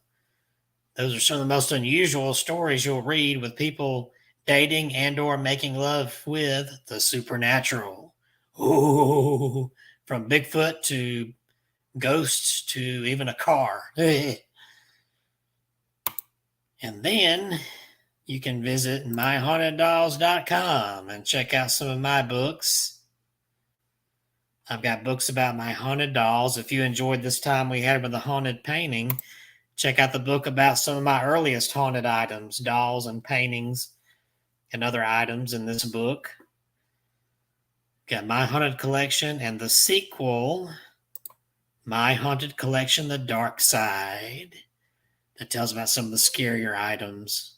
Those are some of the most unusual stories you'll read with people dating and or making love with the supernatural. Ooh, from Bigfoot to ghosts to even a car. And then you can visit myhauntedDolls.com and check out some of my books. I've got books about my haunted dolls. If you enjoyed this time we had with the haunted painting, check out the book about some of my earliest haunted items, dolls and paintings and other items in this book. Got My Haunted Collection and the sequel, My Haunted Collection, The Dark Side, that tells about some of the scarier items.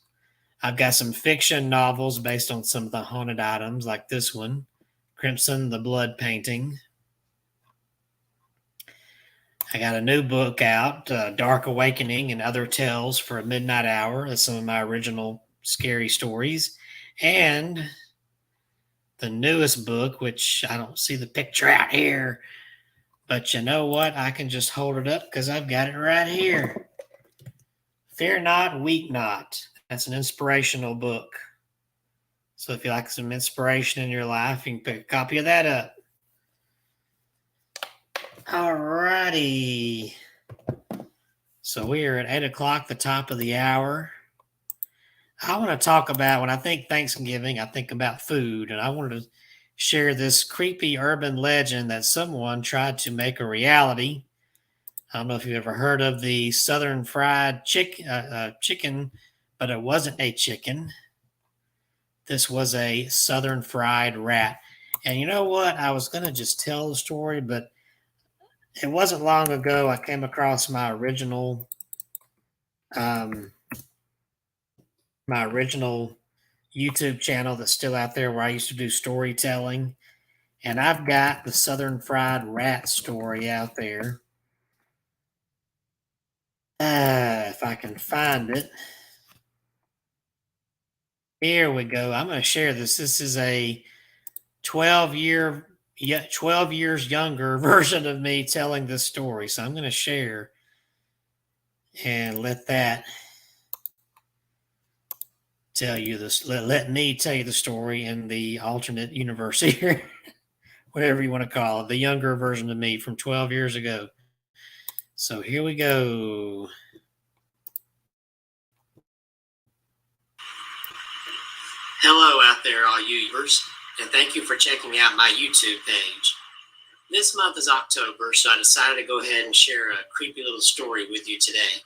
I've got some fiction novels based on some of the haunted items, like this one, Crimson the Blood Painting. I got a new book out, Dark Awakening and Other Tales for a Midnight Hour. That's some of my original scary stories. And the newest book, which I don't see the picture out here, but you know what? I can just hold it up because I've got it right here. Fear Not, Weep Not. That's an inspirational book. So if you like some inspiration in your life, you can pick a copy of that up. All righty. So we are at 8 o'clock, the top of the hour. I want to talk about, when I think Thanksgiving, I think about food. And I wanted to share this creepy urban legend that someone tried to make a reality. I don't know if you've ever heard of the Southern Fried Chicken, but it wasn't a chicken. This was a Southern Fried Rat. And you know what? I was going to just tell the story, but it wasn't long ago I came across my original YouTube channel that's still out there where I used to do storytelling. And I've got the Southern Fried Rat story out there. If I can find it. Here we go. I'm going to share this. This is a 12 years younger version of me telling this story. So I'm going to share and let that tell you this. Let me tell you the story in the alternate universe here, whatever you want to call it, the younger version of me from 12 years ago. So here we go. Hello out there, all you viewers, and thank you for checking out my YouTube page. This month is October, so I decided to go ahead and share a creepy little story with you today.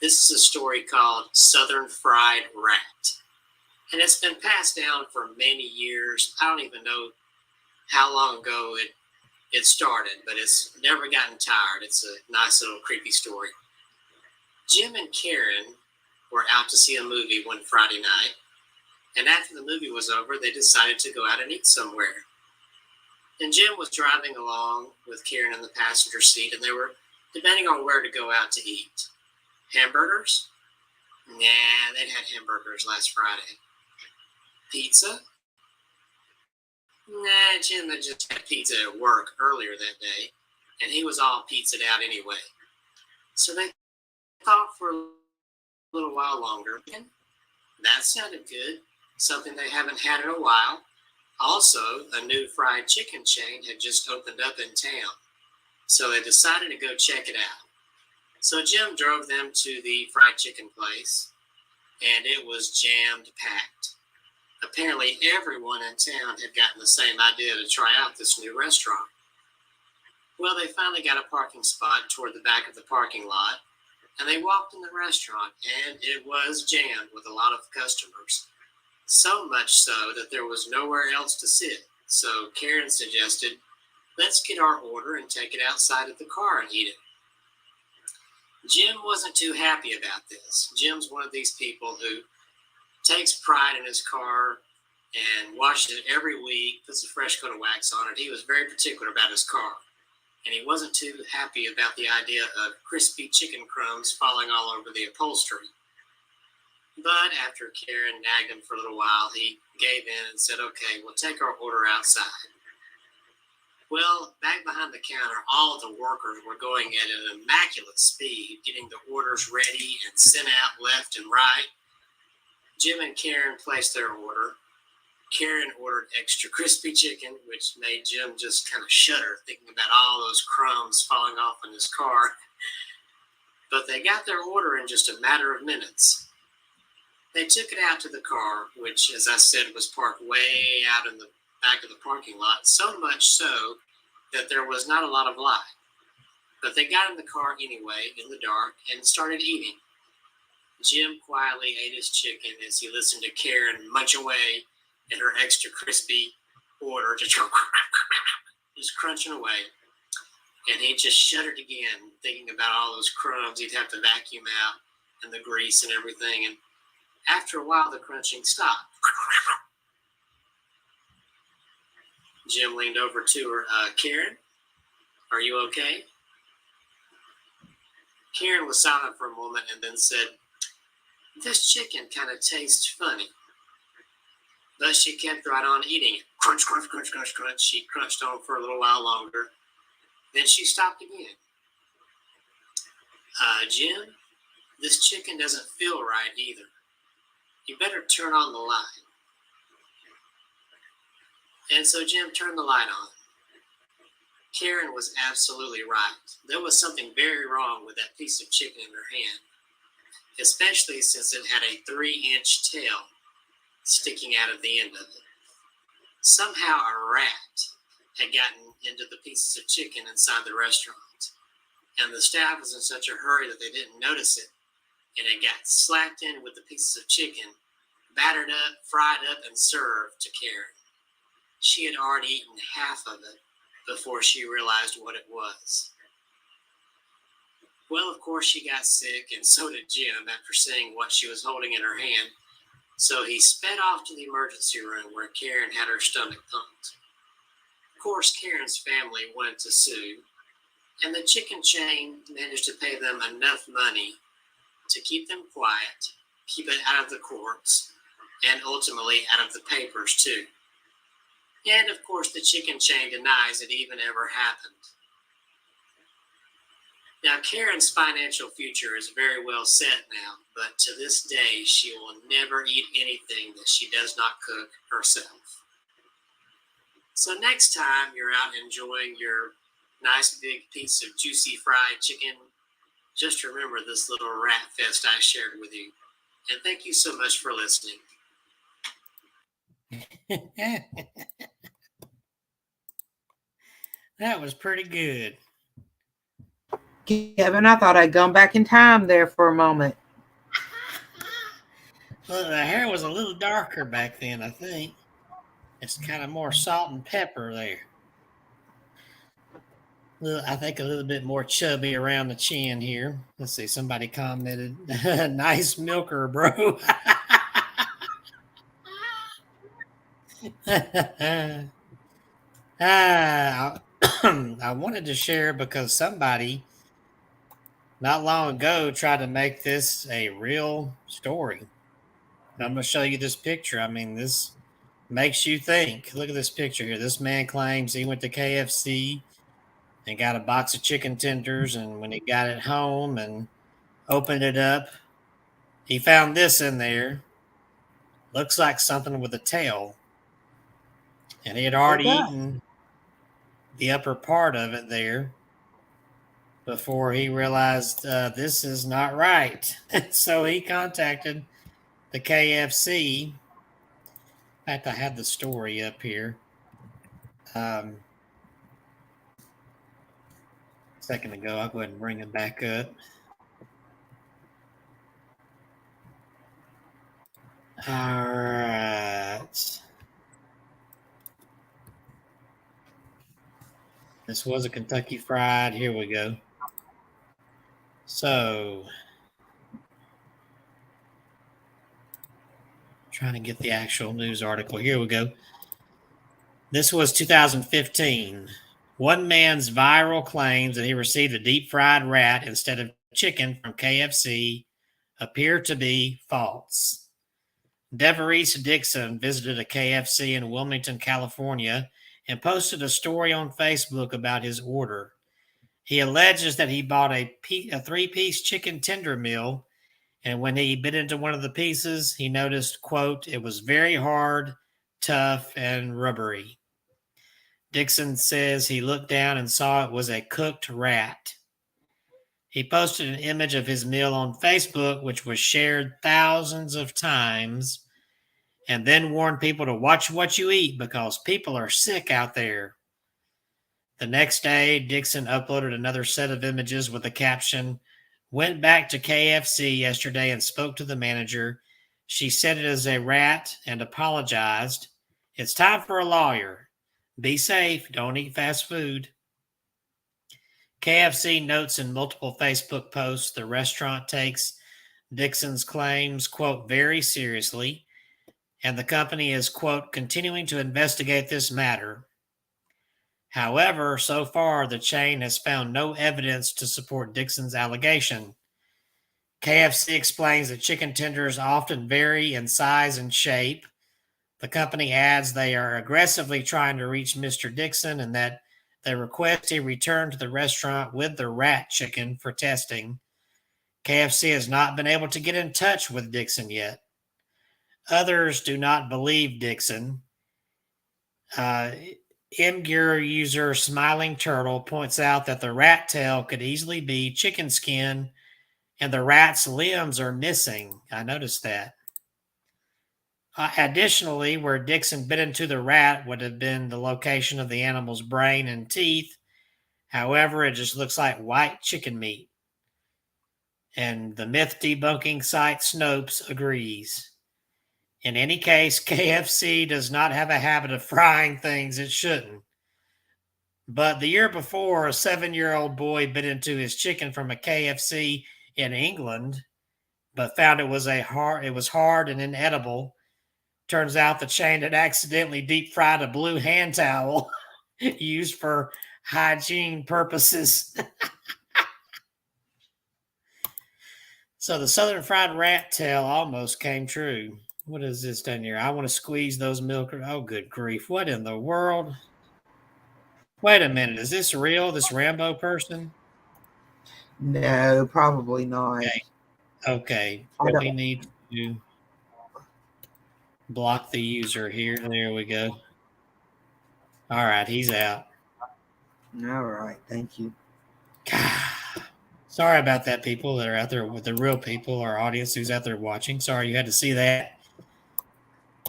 This is a story called Southern Fried Rat. And it's been passed down for many years. I don't even know how long ago it started, but it's never gotten tired. It's a nice little creepy story. Jim and Karen were out to see a movie one Friday night. And after the movie was over, they decided to go out and eat somewhere. And Jim was driving along with Karen in the passenger seat, and they were debating on where to go out to eat. Hamburgers? Nah, they'd had hamburgers last Friday. Pizza? Nah, Jim had just had pizza at work earlier that day, and he was all pizzaed out anyway. So they thought for a little while longer. And that sounded good. Something they haven't had in a while. Also, a new fried chicken chain had just opened up in town. So they decided to go check it out. So Jim drove them to the fried chicken place, and it was jammed packed. Apparently, everyone in town had gotten the same idea to try out this new restaurant. Well, they finally got a parking spot toward the back of the parking lot, and they walked in the restaurant, and it was jammed with a lot of customers. So much so that there was nowhere else to sit. So Karen suggested, let's get our order and take it outside of the car and eat it. Jim wasn't too happy about this. Jim's one of these people who takes pride in his car and washes it every week, puts a fresh coat of wax on it. He was very particular about his car. And he wasn't too happy about the idea of crispy chicken crumbs falling all over the upholstery. But after Karen nagged him for a little while, he gave in and said, okay, we'll take our order outside. Well, back behind the counter, all of the workers were going at an immaculate speed, getting the orders ready and sent out left and right. Jim and Karen placed their order. Karen ordered extra crispy chicken, which made Jim just kind of shudder, thinking about all those crumbs falling off in his car. But they got their order in just a matter of minutes. They took it out to the car, which, as I said, was parked way out in the back of the parking lot, so much so that there was not a lot of light. But they got in the car anyway, in the dark, and started eating. Jim quietly ate his chicken as he listened to Karen munch away at her extra crispy order, just crunching away. And he just shuddered again, thinking about all those crumbs he'd have to vacuum out and the grease and everything. And after a while, the crunching stopped. Jim leaned over to her. Karen, are you okay? Karen was silent for a moment and then said, "This chicken kind of tastes funny." But she kept right on eating it. Crunch, crunch, crunch, crunch, crunch. She crunched on for a little while longer. Then she stopped again. Jim, this chicken doesn't feel right either. You better turn on the light." And so Jim turned the light on. Karen was absolutely right. There was something very wrong with that piece of chicken in her hand, especially since it had a 3-inch tail sticking out of the end of it. Somehow a rat had gotten into the pieces of chicken inside the restaurant, and the staff was in such a hurry that they didn't notice it, and it got slapped in with the pieces of chicken, battered up, fried up, and served to Karen. She had already eaten half of it before she realized what it was. Well, of course, she got sick, and so did Jim after seeing what she was holding in her hand. So he sped off to the emergency room where Karen had her stomach pumped. Of course, Karen's family wanted to sue, and the chicken chain managed to pay them enough money to keep them quiet, keep it out of the courts, and ultimately out of the papers too. And of course, the chicken chain denies it even ever happened. Now, Karen's financial future is very well set now, but to this day, she will never eat anything that she does not cook herself. So next time you're out enjoying your nice big piece of juicy fried chicken, just remember this little rat fest I shared with you. And thank you so much for listening. That was pretty good. Kevin, I thought I'd gone back in time there for a moment. Well, the hair was a little darker back then, I think. It's kind of more salt and pepper there. I think a little bit more chubby around the chin here. Let's see, somebody commented, "Nice milker, bro." I wanted to share because somebody not long ago tried to make this a real story. I'm going to show you this picture. I mean, this makes you think. Look at this picture here. This man claims he went to KFC and got a box of chicken tenders, and when he got it home and opened it up, he found this in there. Looks like something with a tail. And he had already eaten the upper part of it there before he realized this is not right. So he contacted the KFC. In fact, I had the story up here. A second ago. I'll go ahead and bring it back up. All right. This was a Kentucky Fried. Here we go. So, trying to get the actual news article. Here we go. This was 2015. One man's viral claims that he received a deep fried rat instead of chicken from KFC appear to be false. DeVarice Dixon visited a KFC in Wilmington, California, and posted a story on Facebook about his order. He alleges that he bought a 3-piece chicken tender meal, and when he bit into one of the pieces, he noticed, quote, "It was very hard, tough, and rubbery." Dixon says he looked down and saw it was a cooked rat. He posted an image of his meal on Facebook, which was shared thousands of times, and then warned people to watch what you eat because people are sick out there. The next day, Dixon uploaded another set of images with the caption, "Went back to KFC yesterday and spoke to the manager. She said it is a rat and apologized. It's time for a lawyer. Be safe. Don't eat fast food." KFC notes in multiple Facebook posts the restaurant takes Dixon's claims, quote, "very seriously," and the company is, quote, "continuing to investigate this matter." However, so far, the chain has found no evidence to support Dixon's allegation. KFC explains that chicken tenders often vary in size and shape. The company adds they are aggressively trying to reach Mr. Dixon and that they request he return to the restaurant with the rat chicken for testing. KFC has not been able to get in touch with Dixon yet. Others do not believe Dixon. Imgur user Smiling Turtle points out that the rat tail could easily be chicken skin and the rat's limbs are missing. I noticed that. Additionally, where Dixon bit into the rat would have been the location of the animal's brain and teeth. However, it just looks like white chicken meat. And the myth debunking site Snopes agrees. In any case, KFC does not have a habit of frying things it shouldn't. But the year before, a 7-year-old boy bit into his chicken from a KFC in England, but found it was hard and inedible. Turns out the chain had accidentally deep fried a blue hand towel used for hygiene purposes. So the Southern Fried Rat tail almost came true. What is this down here? I want to squeeze those milkers. Oh, good grief. What in the world? Wait a minute. Is this real, this Rambo person? No, probably not. Okay. We need to block the user here. There we go. All right. He's out. All right. Thank you. Sorry about that, people that are out there with the real people, our audience who's out there watching. Sorry you had to see that.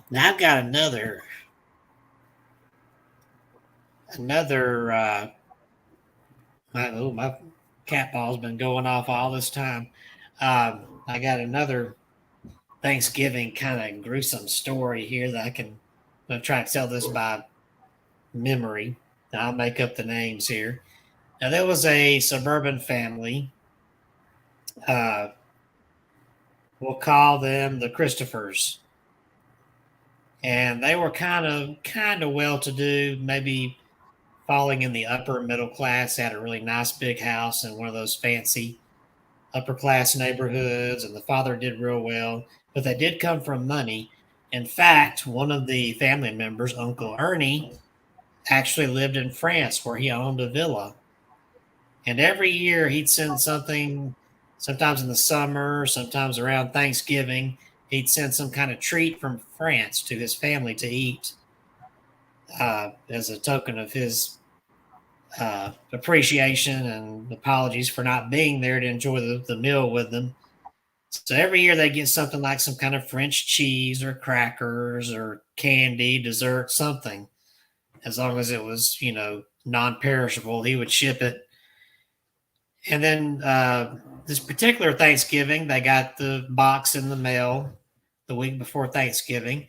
Now I've got another my cat ball's been going off all this time. I got another Thanksgiving kind of gruesome story here that I'm going to try to tell this by memory. I'll make up the names here. Now, there was a suburban family. We'll call them the Christophers. And they were kind of well-to-do, maybe falling in the upper middle class. They had a really nice big house in one of those fancy upper-class neighborhoods, and the father did real well. But they did come from money. In fact, one of the family members, Uncle Ernie, actually lived in France where he owned a villa. And every year he'd send something, sometimes in the summer, sometimes around Thanksgiving, he'd send some kind of treat from France to his family to eat as a token of his appreciation and apologies for not being there to enjoy the meal with them. So every year they get something like some kind of French cheese or crackers or candy, dessert, something. As long as it was, non-perishable, he would ship it. And then this particular Thanksgiving, they got the box in the mail the week before Thanksgiving.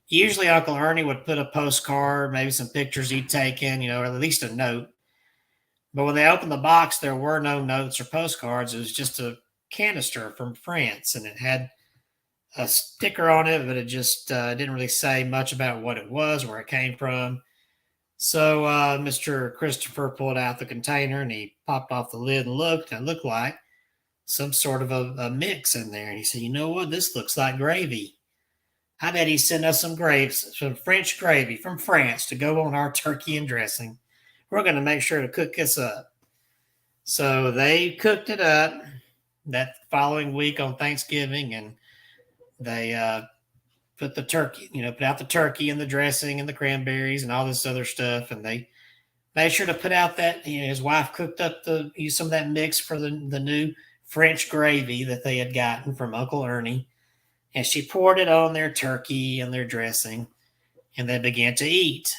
Usually Uncle Ernie would put a postcard, maybe some pictures he'd taken, or at least a note. But when they opened the box, there were no notes or postcards. It was just a canister from France, and it had a sticker on it, but it just didn't really say much about what it was, where it came from. So Mr. Christopher pulled out the container and he popped off the lid and looked, and it looked like some sort of a mix in there. And he said, "You know what? This looks like gravy. I bet he sent us some French gravy from France to go on our turkey and dressing. We're going to make sure to cook this up." So they cooked it up that following week on Thanksgiving, and they put the turkey, put out the turkey and the dressing and the cranberries and all this other stuff. And they made sure to put out that, his wife cooked up used some of that mix for the new French gravy that they had gotten from Uncle Ernie. And she poured it on their turkey and their dressing, and they began to eat.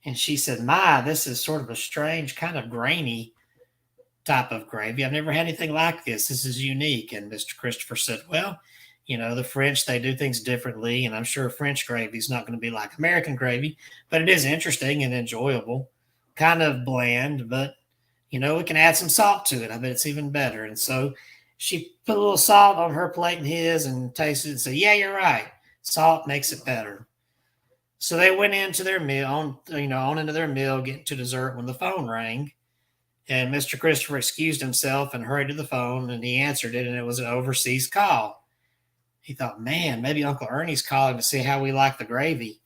And she said, "My, this is sort of a strange kind of grainy type of gravy. I've never had anything like this. This is unique." And Mr. Christopher said, "Well, the French, they do things differently, and I'm sure French gravy is not going to be like American gravy, but it is interesting and enjoyable, kind of bland, but, we can add some salt to it. I bet it's even better." And so she put a little salt on her plate and his and tasted it and said, "Yeah, you're right. Salt makes it better." So they went into their meal, on into their meal, getting to dessert when the phone rang. And Mr. Christopher excused himself and hurried to the phone, and he answered it, and it was an overseas call. He thought, man, maybe Uncle Ernie's calling to see how we like the gravy.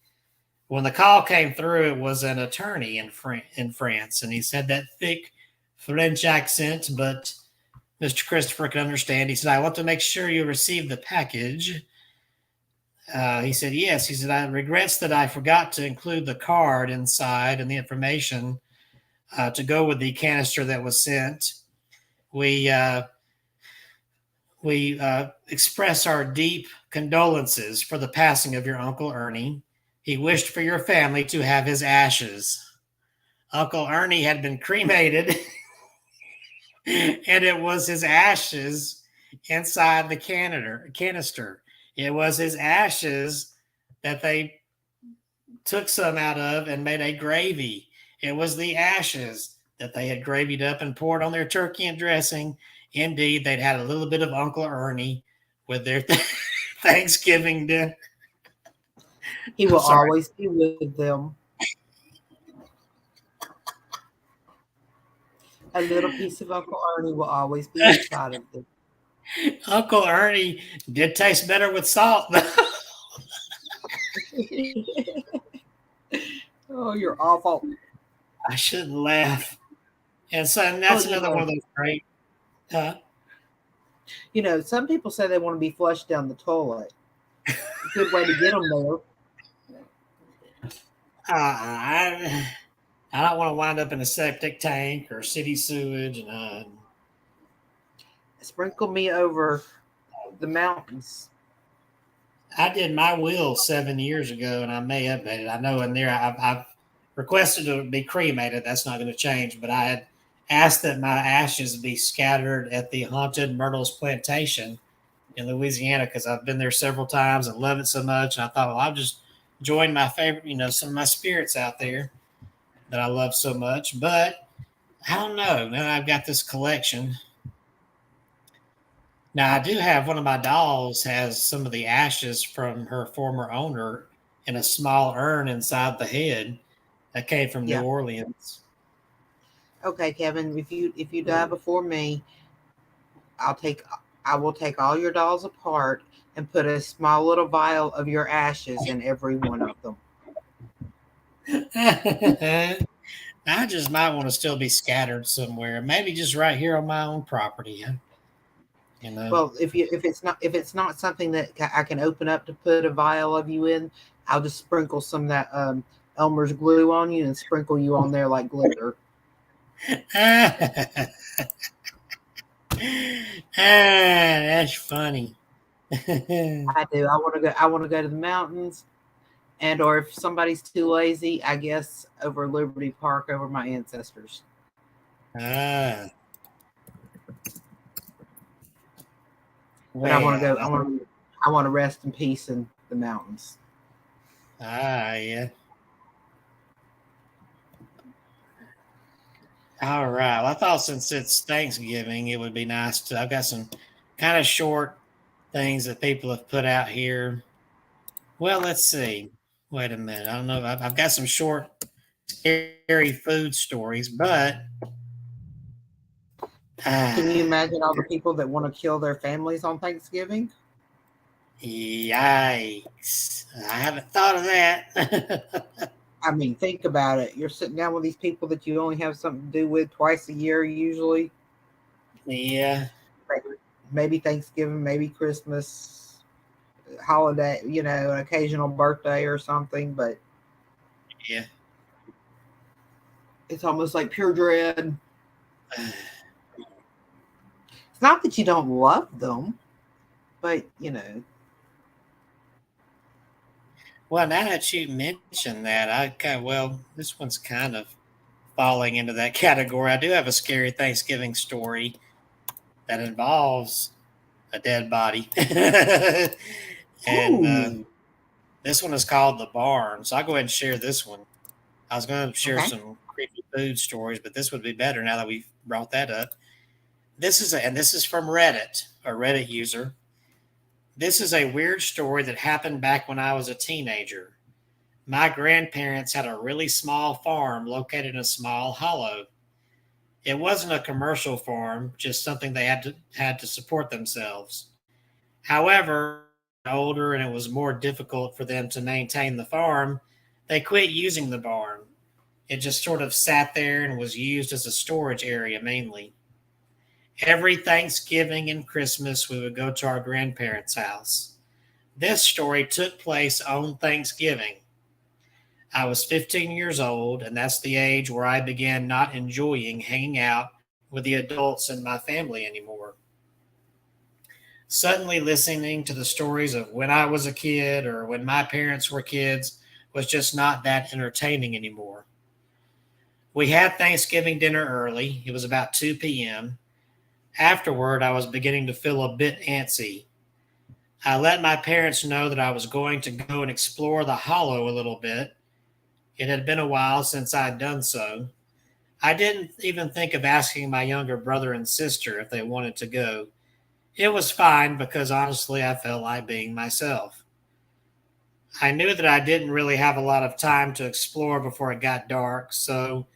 When the call came through, it was an attorney in France, and he said that thick French accent, but Mr. Christopher could understand. He said, I want to make sure you received the package. He said, yes. He said, I regrets that I forgot to include the card inside and the information to go with the canister that was sent. We express our deep condolences for the passing of your Uncle Ernie. He wished for your family to have his ashes. Uncle Ernie had been cremated, and it was his ashes inside the canister. It was his ashes that they took some out of and made a gravy. It was the ashes that they had gravied up and poured on their turkey and dressing. Indeed, they'd had a little bit of Uncle Ernie with their Thanksgiving dinner. He will always be with them. A little piece of Uncle Ernie will always be inside of them. Uncle Ernie did taste better with salt. Oh, you're awful. I shouldn't laugh. And so that's another one of those great. Some people say they want to be flushed down the toilet. A good way to get them there. I don't want to wind up in a septic tank or city sewage. And sprinkle me over the mountains. I did my will 7 years ago, and I may update it. I know in there I've requested to be cremated. That's not going to change, but I had asked that my ashes be scattered at the Haunted Myrtles Plantation in Louisiana because I've been there several times and love it so much. And I thought, well, I'll just join my favorite, some of my spirits out there that I love so much. But I don't know. Now I've got this collection. Now I do have one of my dolls has some of the ashes from her former owner in a small urn inside the head that came from New Orleans. Okay, Kevin, if you die before me, I will take all your dolls apart and put a small little vial of your ashes in every one of them. I just might want to still be scattered somewhere, maybe just right here on my own property. Well, if it's not something that I can open up to put a vial of you in, I'll just sprinkle some of that Elmer's glue on you and sprinkle you on there like glitter. That's funny. I do. I want to go to the mountains, or if somebody's too lazy, I guess over Liberty Park over my ancestors. But I want to go. I want to rest in peace in the mountains. Yeah. All right. Well, I thought since it's Thanksgiving, it would be nice to. I've got some kind of short things that people have put out here. Well, let's see. Wait a minute. I don't know. I've got some short, scary food stories, but can you imagine all the people that want to kill their families on Thanksgiving? Yikes. I haven't thought of that. I mean, think about it. You're sitting down with these people that you only have something to do with twice a year, usually. Yeah. Maybe Thanksgiving, maybe Christmas, holiday, an occasional birthday or something, but yeah, it's almost like pure dread. It's not that you don't love them, but Well, now that you mentioned that, this one's kind of falling into that category. I do have a scary Thanksgiving story that involves a dead body. And this one is called The Barn. So I'll go ahead and share this one. I was going to share some creepy food stories, but this would be better now that we've brought that up. This is from Reddit, a Reddit user. This is a weird story that happened back when I was a teenager. My grandparents had a really small farm located in a small hollow. It wasn't a commercial farm, just something they had to support themselves. However, older and it was more difficult for them to maintain the farm, they quit using the barn. It just sort of sat there and was used as a storage area mainly. Every Thanksgiving and Christmas, we would go to our grandparents' house. This story took place on Thanksgiving. I was 15 years old, and that's the age where I began not enjoying hanging out with the adults in my family anymore. Suddenly, listening to the stories of when I was a kid or when my parents were kids was just not that entertaining anymore. We had Thanksgiving dinner early. It was about 2 p.m. Afterward, I was beginning to feel a bit antsy. I let my parents know that I was going to go and explore the hollow a little bit. It had been a while since I'd done so. I didn't even think of asking my younger brother and sister if they wanted to go. It was fine because honestly, I felt like being myself. I knew that I didn't really have a lot of time to explore before it got dark, so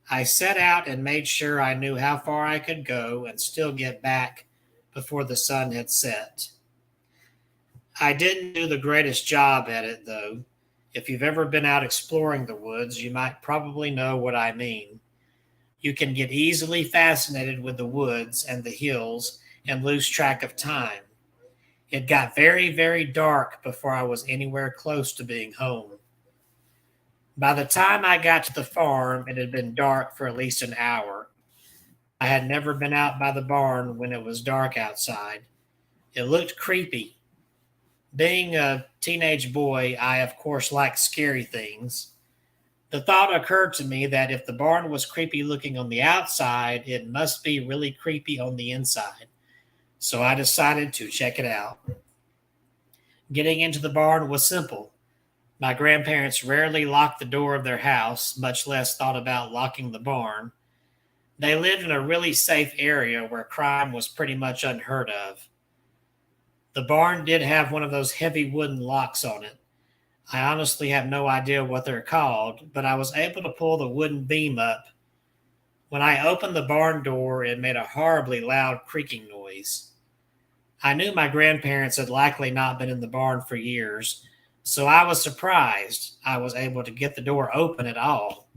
I set out and made sure I knew how far I could go and still get back before the sun had set. I didn't do the greatest job at it, though. If you've ever been out exploring the woods, you might probably know what I mean. You can get easily fascinated with the woods and the hills and lose track of time. It got very, very dark before I was anywhere close to being home. By the time I got to the farm, it had been dark for at least an hour. I had never been out by the barn when it was dark outside. It looked creepy. Being a teenage boy, I of course like scary things. The thought occurred to me that if the barn was creepy looking on the outside, it must be really creepy on the inside. So I decided to check it out. Getting into the barn was simple. My grandparents rarely locked the door of their house, much less thought about locking the barn. They lived in a really safe area where crime was pretty much unheard of. The barn did have one of those heavy wooden locks on it. I honestly have no idea what they're called, but I was able to pull the wooden beam up. When I opened the barn door, it made a horribly loud creaking noise. I knew my grandparents had likely not been in the barn for years, so I was surprised I was able to get the door open at all.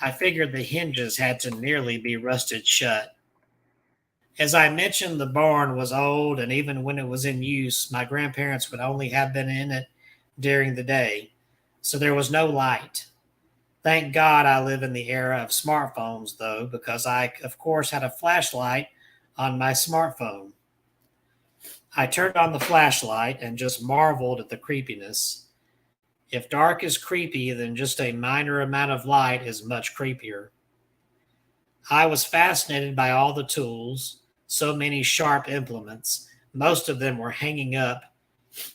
I figured the hinges had to nearly be rusted shut. As I mentioned, the barn was old, and even when it was in use, my grandparents would only have been in it during the day, so there was no light. Thank God I live in the era of smartphones, though, because I, of course, had a flashlight on my smartphone. I turned on the flashlight and just marveled at the creepiness. If dark is creepy, then just a minor amount of light is much creepier. I was fascinated by all the tools, so many sharp implements. Most of them were hanging up.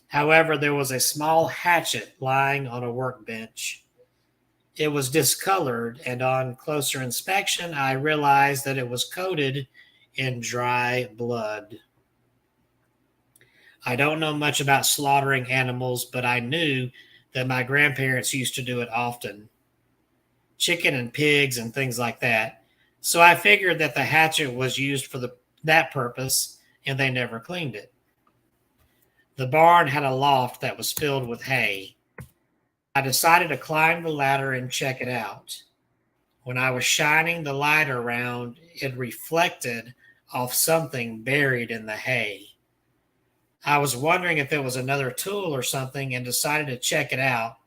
However, there was a small hatchet lying on a workbench. It was discolored, and on closer inspection, I realized that it was coated in dry blood. I don't know much about slaughtering animals, but I knew that my grandparents used to do it often. Chicken and pigs and things like that. So I figured that the hatchet was used for that purpose, and they never cleaned it. The barn had a loft that was filled with hay. I decided to climb the ladder and check it out. When I was shining the light around, it reflected off something buried in the hay. I was wondering if it was another tool or something and decided to check it out.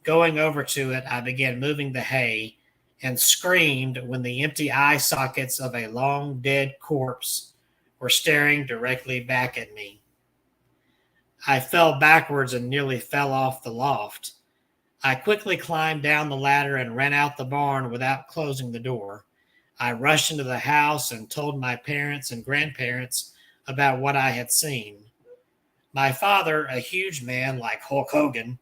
Going over to it, I began moving the hay and screamed when the empty eye sockets of a long dead corpse were staring directly back at me. I fell backwards and nearly fell off the loft. I quickly climbed down the ladder and ran out the barn without closing the door. I rushed into the house and told my parents and grandparents about what I had seen. My father, a huge man like Hulk Hogan,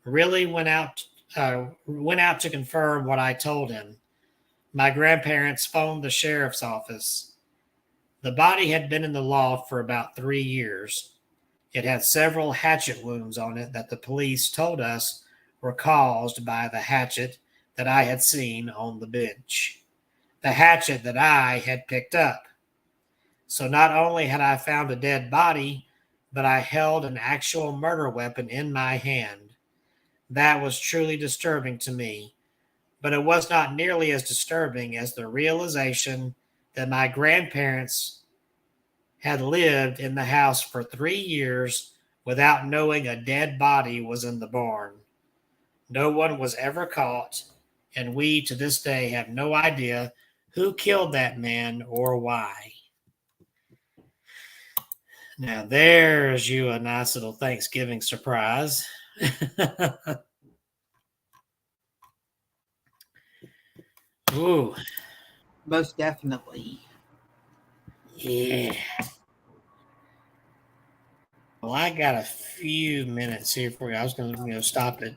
really went out to confirm what I told him. My grandparents phoned the sheriff's office. The body had been in the loft for about 3 years. It had several hatchet wounds on it that the police told us were caused by the hatchet that I had seen on the bench, the hatchet that I had picked up. So not only had I found a dead body, but I held an actual murder weapon in my hand. That was truly disturbing to me, but it was not nearly as disturbing as the realization that my grandparents had lived in the house for 3 years without knowing a dead body was in the barn. No one was ever caught, and we to this day have no idea who killed that man or why. Now, there's you a nice little Thanksgiving surprise. Ooh, Most definitely. yeah. Well, I got a few minutes here for you. I was going to stop at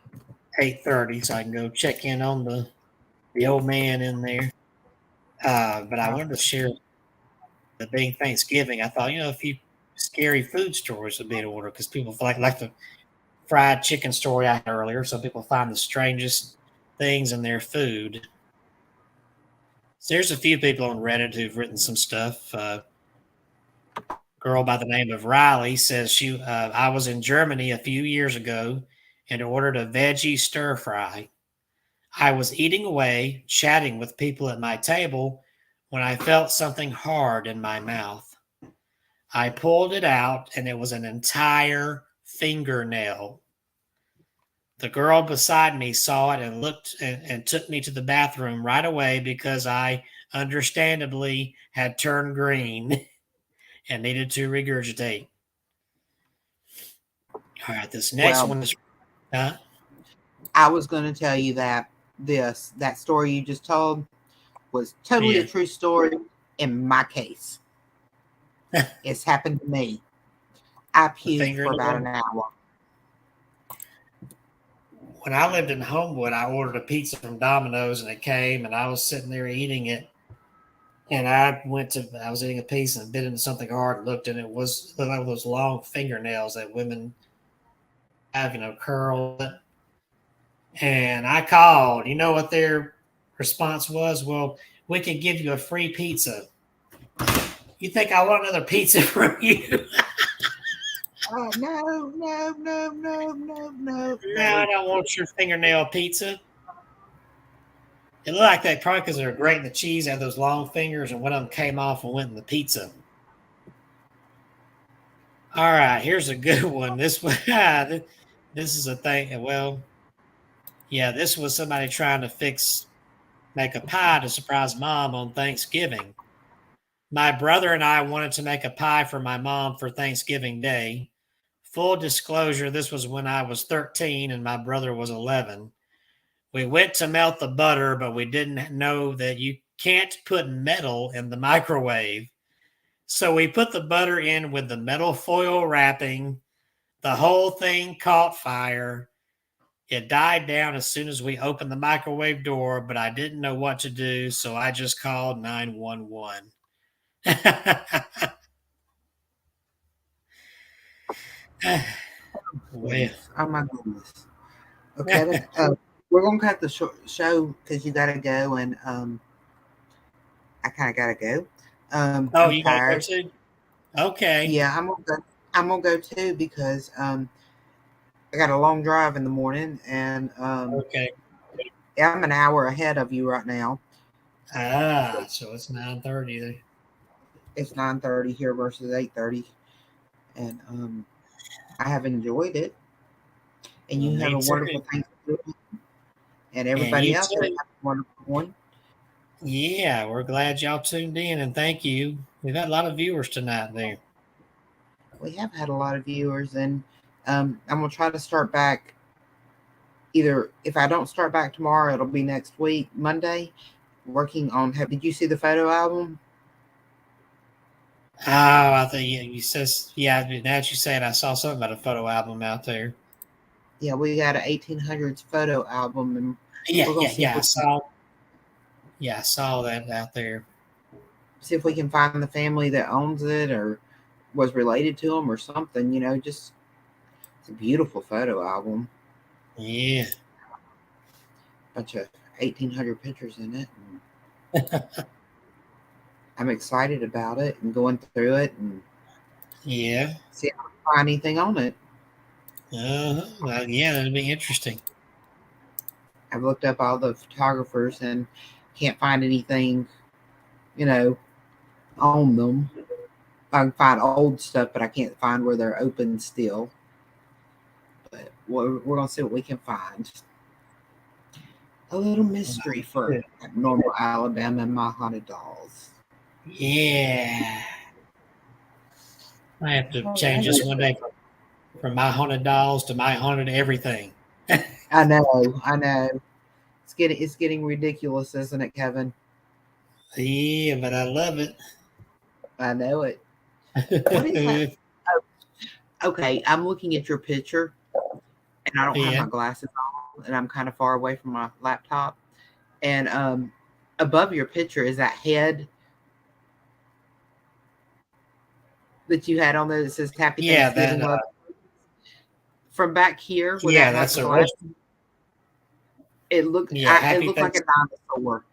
8:30 so I can go check in on the old man in there. But I wanted to share the being Thanksgiving. I thought, a few scary food stories would be in order because people feel like the fried chicken story I had earlier. Some people find the strangest things in their food. So there's a few people on Reddit who've written some stuff. Girl by the name of Riley says I was in Germany a few years ago and ordered a veggie stir fry. I was eating away, chatting with people at my table when I felt something hard in my mouth. I pulled it out and it was an entire fingernail. The girl beside me saw it and looked and took me to the bathroom right away because I understandably had turned green and needed to regurgitate. All right, this next one is. I was going to tell you that that story you just told was totally a true story in my case. It's happened to me. I puked for about an hour. When I lived in Homewood, I ordered a pizza from Domino's and it came and I was sitting there eating it. And I was eating a piece and bit into something hard and looked and it looked like those long fingernails that women have, curled. And I called. You know what their response was? Well, we could give you a free pizza. You think I want another pizza from you? Oh, no. No, I don't want your fingernail pizza. It looked like that probably because they're grating the cheese, had those long fingers, and one of them came off and went in the pizza. All right, here's a good one. This is a thing. Well, yeah, this was somebody trying to make a pie to surprise mom on Thanksgiving. My brother and I wanted to make a pie for my mom for Thanksgiving Day. Full disclosure, this was when I was 13 and my brother was 11. We went to melt the butter, but we didn't know that you can't put metal in the microwave. So we put the butter in with the metal foil wrapping. The whole thing caught fire. It died down as soon as we opened the microwave door, but I didn't know what to do, so I just called 911. Well. Oh my goodness. Okay, we're gonna cut the show because you gotta go, and I kind of gotta go. You gotta go too? Okay. Yeah, I'm gonna go too because I got a long drive in the morning, and okay. I'm an hour ahead of you right now. So it's 9:30 there. It's 9:30 here versus 8:30, and I have enjoyed it, and you have a wonderful Thanksgiving, and everybody else has a wonderful one. Yeah, we're glad y'all tuned in, and thank you. We've had a lot of viewers tonight there. We have had a lot of viewers, and I'm gonna try to start back. Either if I don't start back tomorrow, it'll be next week, Monday. Working on. Did you see the photo album? Oh, I think you said, yeah. Now that you say it, I saw something about a photo album out there. Yeah, we got an 1800s photo album, and I saw. Yeah, I saw that out there. See if we can find the family that owns it or was related to them or something. Just it's a beautiful photo album. Yeah. bunch of 1,800 pictures in it. I'm excited about it and going through it and Yeah. see if I can find anything on it. Well, yeah, that'd be interesting. I've looked up all the photographers and can't find anything, on them. I can find old stuff, but I can't find where they're open still. But we're going to see what we can find. A little mystery for Abnormal Alabama and My Haunted Dolls. Yeah. I have to change this one day from My Haunted Dolls to My Haunted Everything. I know. It's getting ridiculous, isn't it, Kevin? Yeah, but I love it. I know it. What is that? Okay, I'm looking at your picture, and I don't have my glasses on, and I'm kind of far away from my laptop. And above your picture is that head that you had on there that says Happy Thanksgiving. Love. From back here, yeah, that's a roast. It looked it looked like a dinosaur.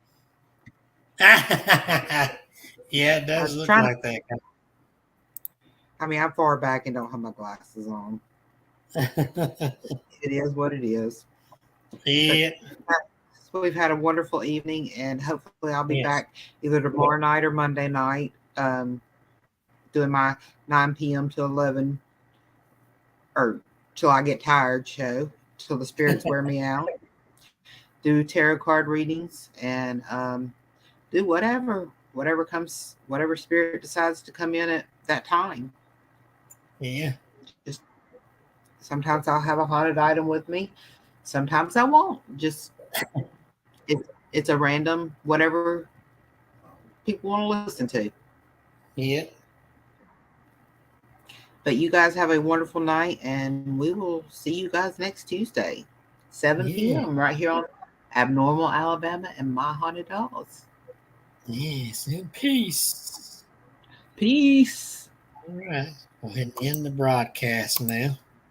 Yeah, it does look like that. I mean, I'm far back and don't have my glasses on. It is what it is. Yeah. So we've had a wonderful evening, and hopefully I'll be back either tomorrow night or Monday night, doing my 9 p.m. to 11, or till I get tired show, till the spirits wear me out. Do tarot card readings and do whatever spirit decides to come in at that time. Yeah. Just sometimes I'll have a haunted item with me. Sometimes I won't. Just it's a random whatever people want to listen to. Yeah. But you guys have a wonderful night, and we will see you guys next Tuesday, 7 p.m. right here on Abnormal Alabama and My Haunted Dolls. Yes, and peace. Peace. All right. Go ahead and end the broadcast now.